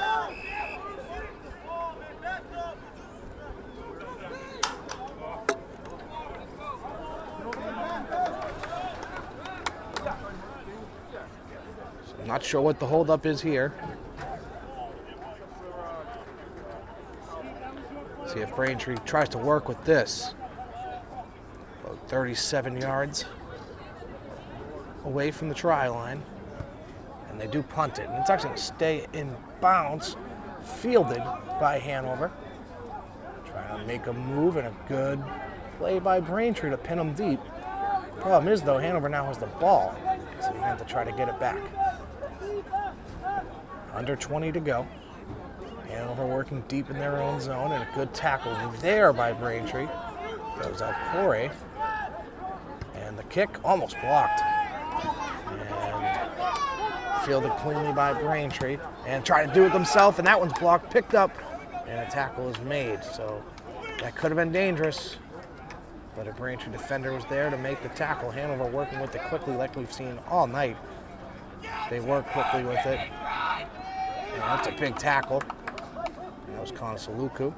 So I'm not sure what the holdup is here. See if Braintree tries to work with this. About 37 yards away from the try line. And they do punt it. And it's actually going to stay in bounds, fielded by Hanover. Trying to make a move and a good play by Braintree to pin them deep. Problem is, though, Hanover now has the ball. So you have to try to get it back. Under 20 to go. Hanover working deep in their own zone, and a good tackle there by Braintree. Goes out Corey. And the kick almost blocked. Fielded cleanly by Braintree, and tried to do it themselves, and that one's blocked, picked up, and a tackle is made. So that could have been dangerous, but a Braintree defender was there to make the tackle. Hanover working with it quickly like we've seen all night. They work quickly with it. And that's a big tackle. And that was Konosaluku.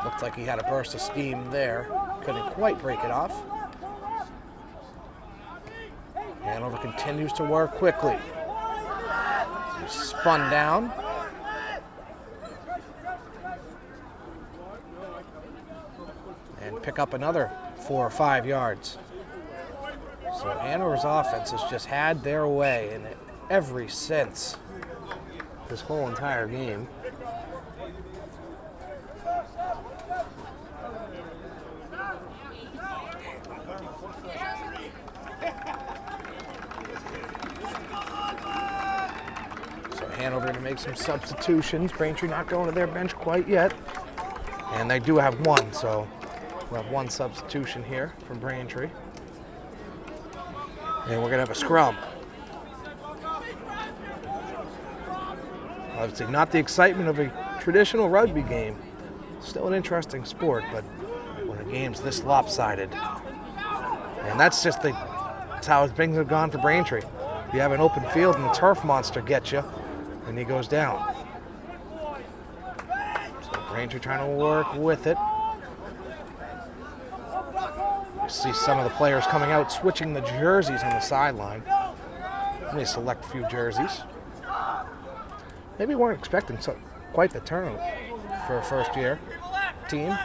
Looked like he had a burst of steam there. Couldn't quite break it off. Hanover continues to work quickly. He's spun down. And pick up another 4 or 5 yards. So Hanover's offense has just had their way in every sense this whole entire game. Hanover to make some substitutions. Braintree not going to their bench quite yet. And they do have one, so we'll have one substitution here from Braintree. And we're going to have a scrum. Obviously not the excitement of a traditional rugby game. Still an interesting sport, but when a game's this lopsided. And that's how things have gone for Braintree. You have an open field and the turf monster gets you, and he goes down. So Braintree trying to work with it. You see some of the players coming out, switching the jerseys on the sideline. Let me select a few jerseys. Maybe weren't expecting quite the turnout for a first-year team.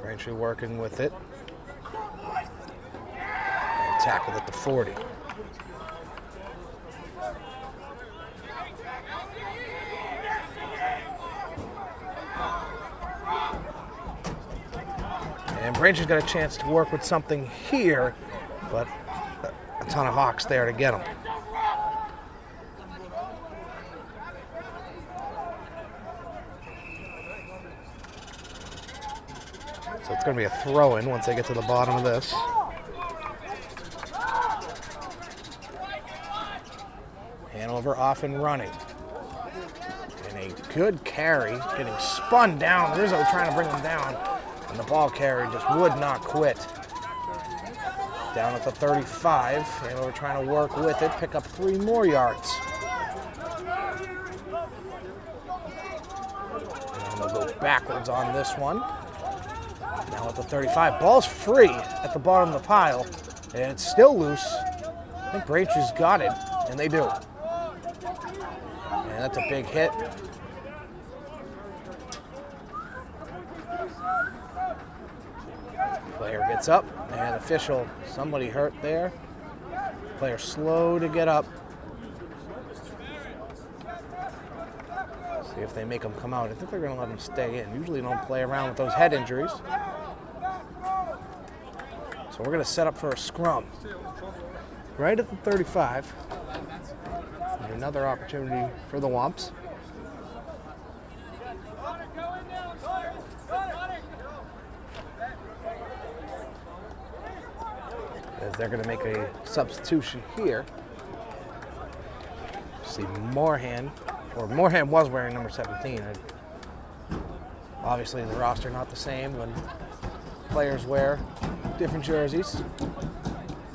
Braintree working with it. And tackled at the 40. And Braintree's got a chance to work with something here, but a ton of Hawks there to get him. So it's going to be a throw-in once they get to the bottom of this. Hanover off and running. And a good carry, getting spun down. Rizzo trying to bring him down. And the ball carrier just would not quit. Down at the 35. Hanover trying to work with it, pick up 3 more yards. And they'll go backwards on this one. Now at the 35, ball's free at the bottom of the pile, and it's still loose. I think Braintree's got it, and they do. And that's a big hit. Player gets up, and official, somebody hurt there. Player slow to get up. See if they make him come out. I think they're going to let him stay in. Usually don't play around with those head injuries. So we're going to set up for a scrum. Right at the 35. And another opportunity for the Wamps. As they're going to make a substitution here. See Moorhan was wearing number 17. Obviously the roster not the same when players wear different jerseys.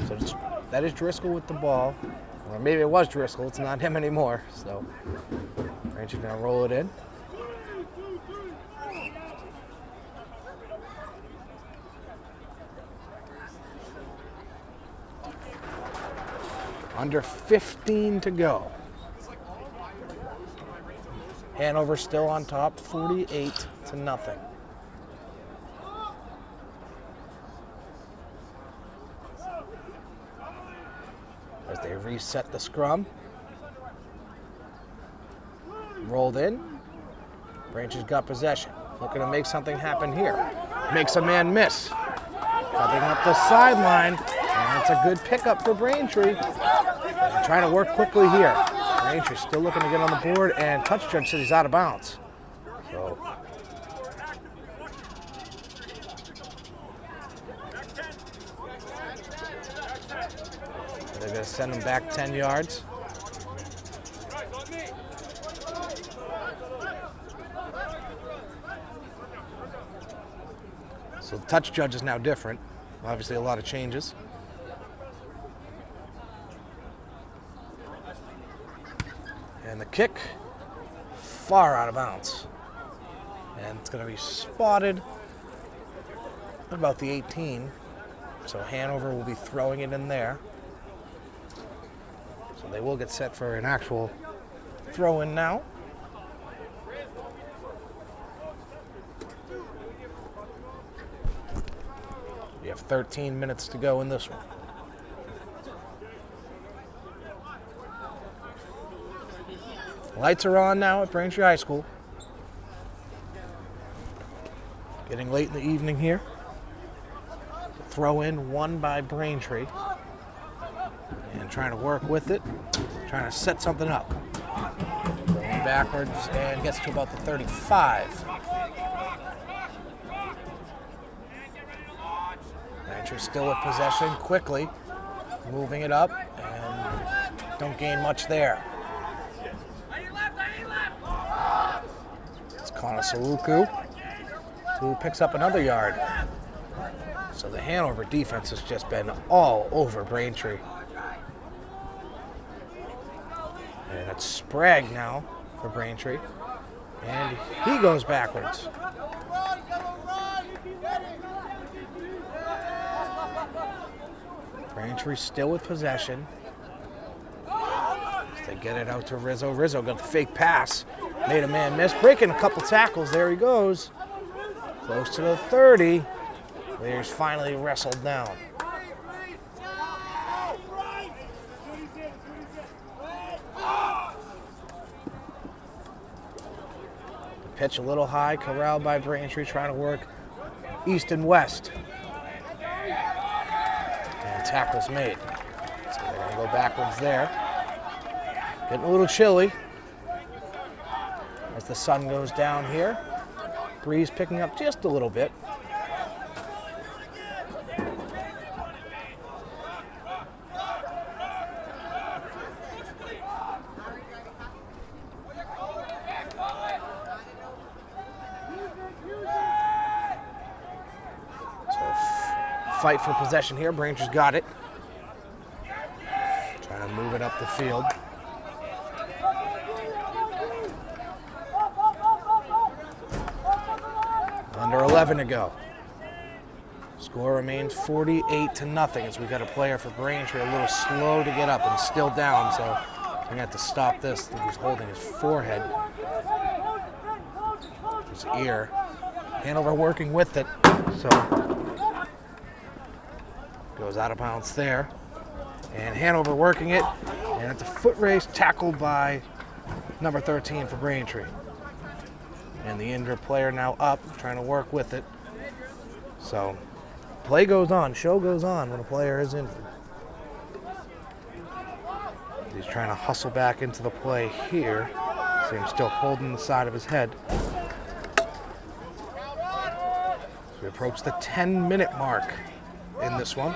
So that is Driscoll with the ball. Or maybe it was Driscoll, it's not him anymore. So Braintree's gonna roll it in. Under 15 to go. Hanover still on top, 48-0. As they reset the scrum. Rolled in. Braintree's got possession. Looking to make something happen here. Makes a man miss. Cutting up the sideline. And it's a good pickup for Braintree. And trying to work quickly here. Braintree still looking to get on the board, and touch judge says he's out of bounds. So they're going to send him back 10 yards. So the touch judge is now different. Obviously a lot of changes. And the kick, far out of bounds. And it's going to be spotted at about the 18. So Hanover will be throwing it in there. So they will get set for an actual throw-in now. You have 13 minutes to go in this one. Lights are on now at Braintree High School. Getting late in the evening here. Throw in one by Braintree. And trying to work with it, trying to set something up. Going backwards and gets to about the 35. Braintree still with possession, quickly moving it up, and don't gain much there. It's Connor Saluku, who picks up another yard. So the Hanover defense has just been all over Braintree. And it's Sprague now for Braintree. And he goes backwards. Braintree still with possession. They get it out to Rizzo. Rizzo got the fake pass. Made a man miss. Breaking a couple tackles. There he goes. Close to the 30. There's finally wrestled down. The pitch a little high. Corralled by Braintree, trying to work east and west. And tackles made. So they're going to go backwards there. Getting a little chilly as the sun goes down here. Breeze picking up just a little bit. Fight for possession here. Braintree's got it. Trying to move it up the field. Under 11 to go. Score remains 48-0 as we got a player for Braintree a little slow to get up and still down, so we're gonna have to stop this. I think he's holding his forehead, his ear. Hanover working with it, so goes out of bounds there. And Hanover working it, and it's a foot race tackled by number 13 for Braintree. And the injured player now up, trying to work with it. So, play goes on, show goes on when a player is injured. He's trying to hustle back into the play here. See him still holding the side of his head. So we approach the 10-minute mark in this one.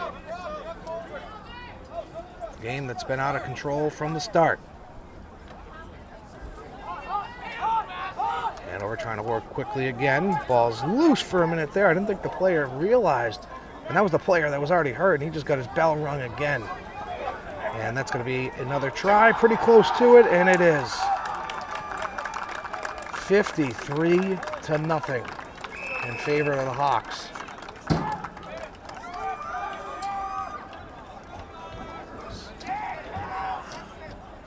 A game that's been out of control from the start. Hanover trying to work quickly again. Ball's loose for a minute there. I didn't think the player realized. And that was the player that was already hurt, and he just got his bell rung again. And that's going to be another try. Pretty close to it, and it is. 53-0 in favor of the Hawks.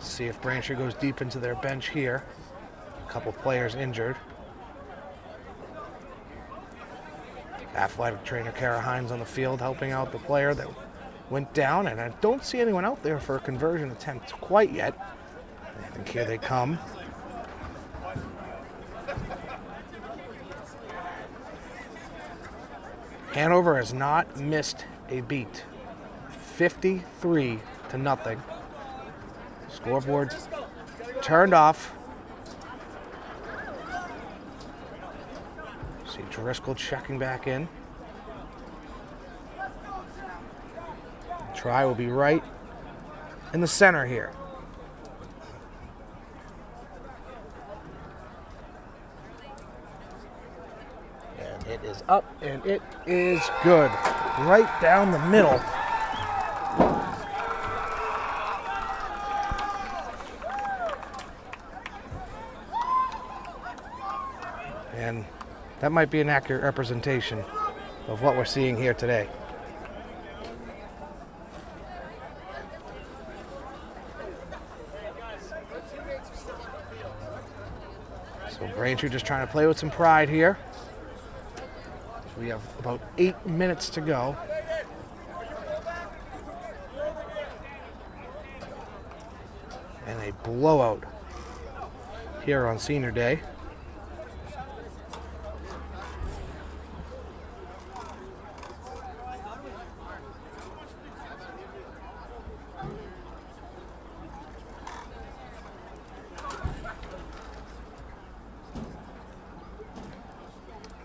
See if Braintree goes deep into their bench here. A couple players injured. Athletic trainer Kara Hines on the field helping out the player that went down, and I don't see anyone out there for a conversion attempt quite yet. I think here they come. Hanover has not missed a beat. 53-0. Scoreboard turned off. See Driscoll checking back in. Try will be right in the center here. And it is up, and it is good. Right down the middle. And that might be an accurate representation of what we're seeing here today. So Braintree just trying to play with some pride here. We have about 8 minutes to go. And a blowout here on Senior Day.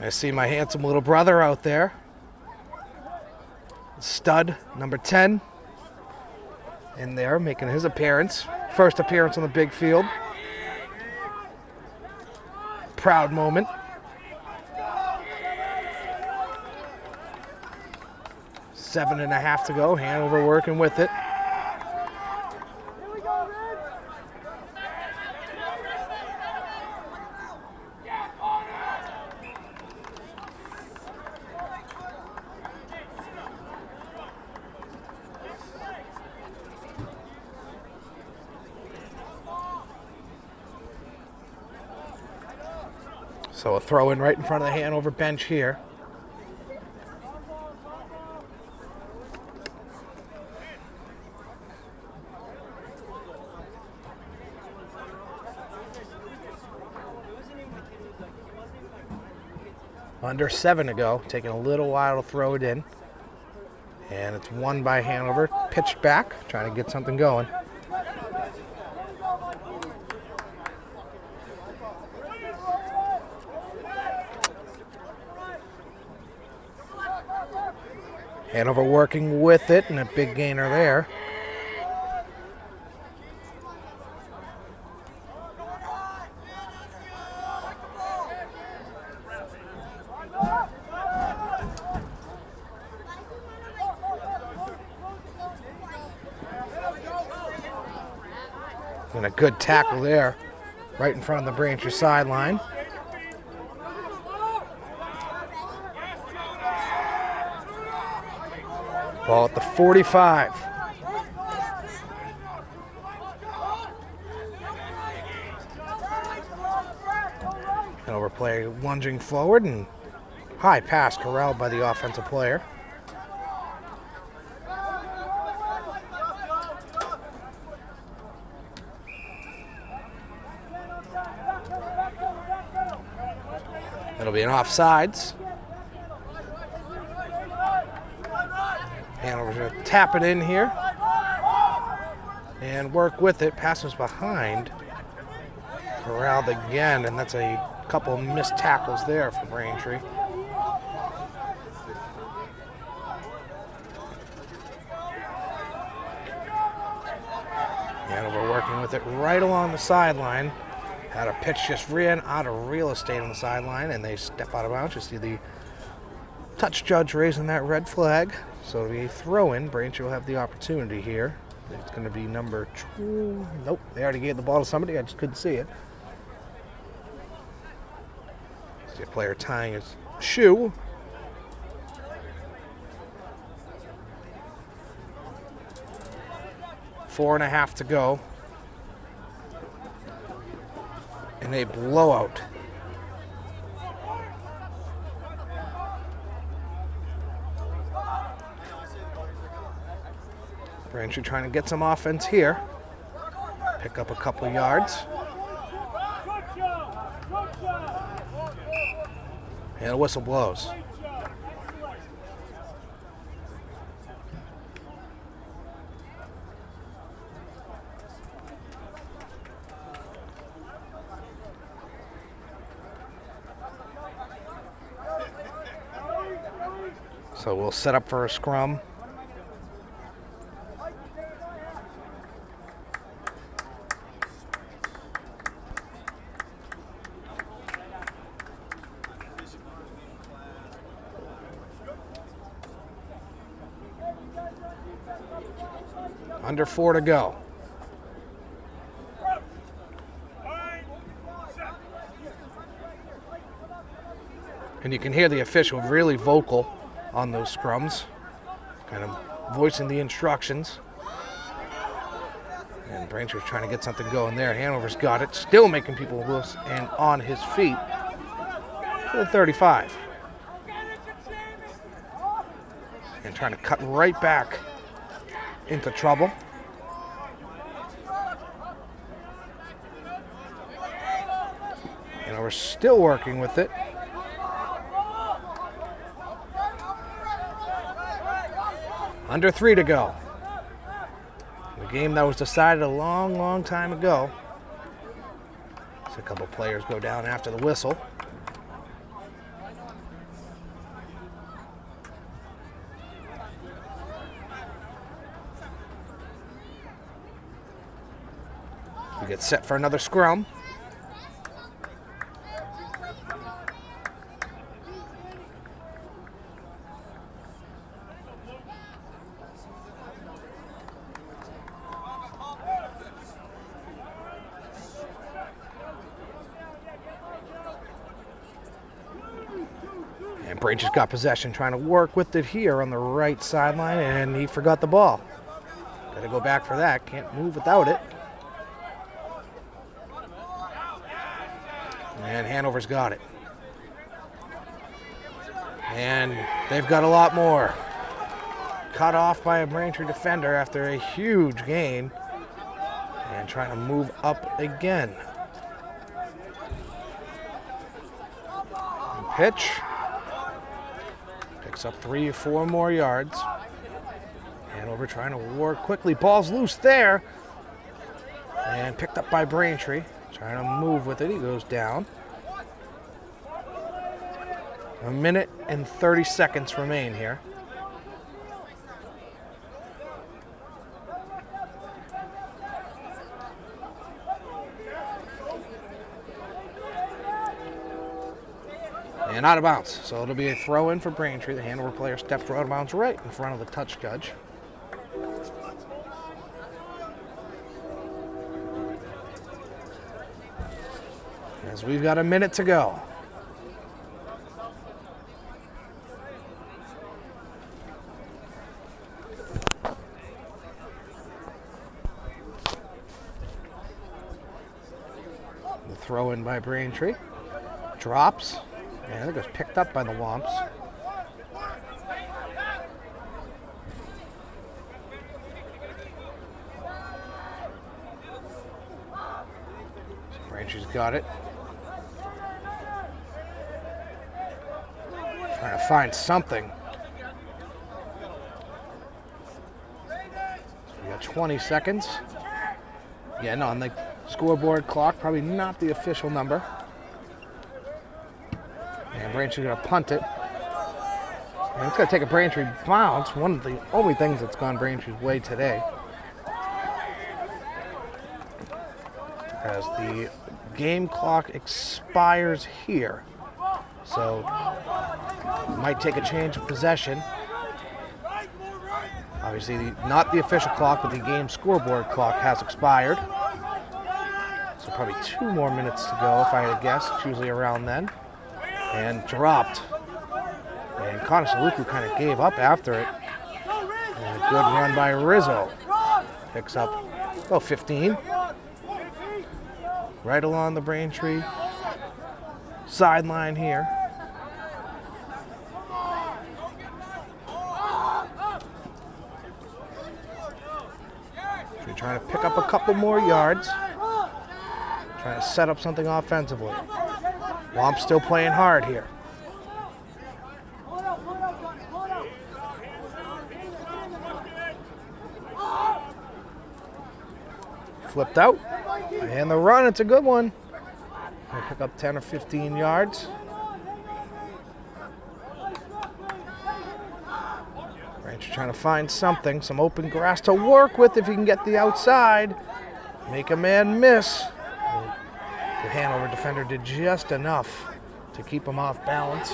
I see my handsome little brother out there. Stud, number 10. In there, making his appearance. First appearance on the big field. Proud moment. Seven and a half to go. Hanover working with it. So a throw in right in front of the Hanover bench here. Under 7 to go, taking a little while to throw it in. And it's won by Hanover. Pitched back, trying to get something going. Hanover working with it, and a big gainer there. And a good tackle there, right in front of the Braintree sideline. Ball at the 45. Hanover player lunging forward, and high pass corralled by the offensive player. That'll be an offsides. Hanover's going to tap it in here and work with it. Passes behind. Corralled again, and that's a couple of missed tackles there for Braintree. Hanover working with it right along the sideline. Had a pitch just ran out of real estate on the sideline, and they step out of bounds. You see the touch judge raising that red flag. So it'll be a throw-in. Braintree will have the opportunity here. It's going to be number 2. Nope, they already gave the ball to somebody. I just couldn't see it. See a player tying his shoe. Four and a half to go. And a blowout. Braintree trying to get some offense here. Pick up a couple of yards. And the whistle blows. So we'll set up for a scrum. Under 4 to go. And you can hear the official really vocal on those scrums, kind of voicing the instructions. And Braintree's trying to get something going there. Hanover's got it, still making people loose and on his feet to the 35. And trying to cut right back into trouble. And we're still working with it. Under 3 to go. The game that was decided a long, long time ago. So a couple players go down after the whistle. We get set for another scrum. And Braintree's got possession, trying to work with it here on the right sideline, and he forgot the ball. Gotta go back for that. Can't move without it. And Hanover's got it. And they've got a lot more. Cut off by a Braintree defender after a huge gain. And trying to move up again. And pitch. Picks up 3 or 4 more yards. Hanover trying to work quickly. Ball's loose there. And picked up by Braintree. Trying to move with it. He goes down. 1 minute and 30 seconds remain here. And out of bounds. So it'll be a throw in for Braintree. The Hanover player stepped out of bounds right in front of the touch judge. As we've got a minute to go. The throw in by Braintree. Drops. And it goes picked up by the Wamps. Braintree's got it. Trying to find something. We got 20 seconds. Yeah, no, on the scoreboard clock, probably not the official number. And Braintree's going to punt it. And it's going to take a Braintree bounce. One of the only things that's gone Braintree's way today. As the game clock expires here. So, might take a change of possession. Obviously, not the official clock, but the game scoreboard clock has expired. So probably 2 more minutes to go, if I had to guess. It's usually around then. And dropped. And Konosaluku kind of gave up after it. And a good run by Rizzo. Picks up, 15. Right along the Braintree sideline here. We're trying to pick up a couple more yards. Trying to set up something offensively. Wamps still playing hard here. Flipped out. And the run, it's a good one. They pick up 10 or 15 yards. Braintree trying to find something, some open grass to work with if he can get the outside. Make a man miss. The Hanover defender did just enough to keep him off balance.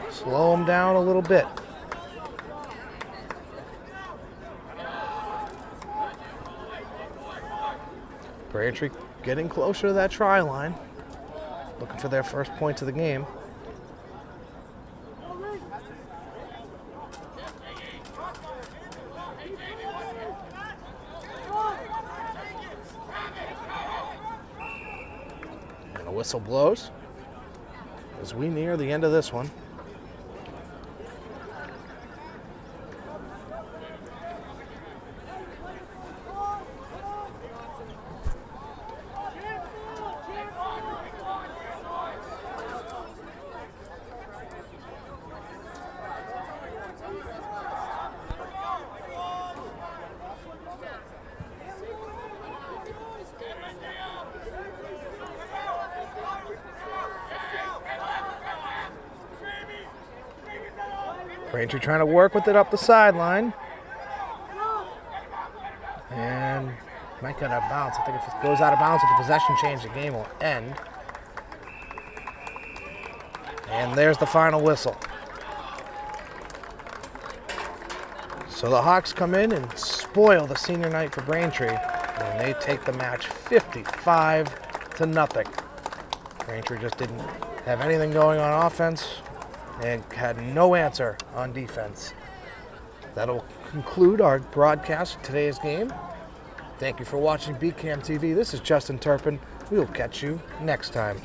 Slow him down a little bit. Braintree getting closer to that try line. Looking for their first points of the game. And a whistle blows as we near the end of this one. Braintree trying to work with it up the sideline. And Might get out of bounds. I think if it goes out of bounds with the possession change, the game will end. And there's the final whistle. So the Hawks come in and spoil the senior night for Braintree, and they take the match 55-0. Braintree just didn't have anything going on offense and had no answer on defense. That'll conclude our broadcast of today's game. Thank you for watching BCAM TV. This is Justin Turpin. We will catch you next time.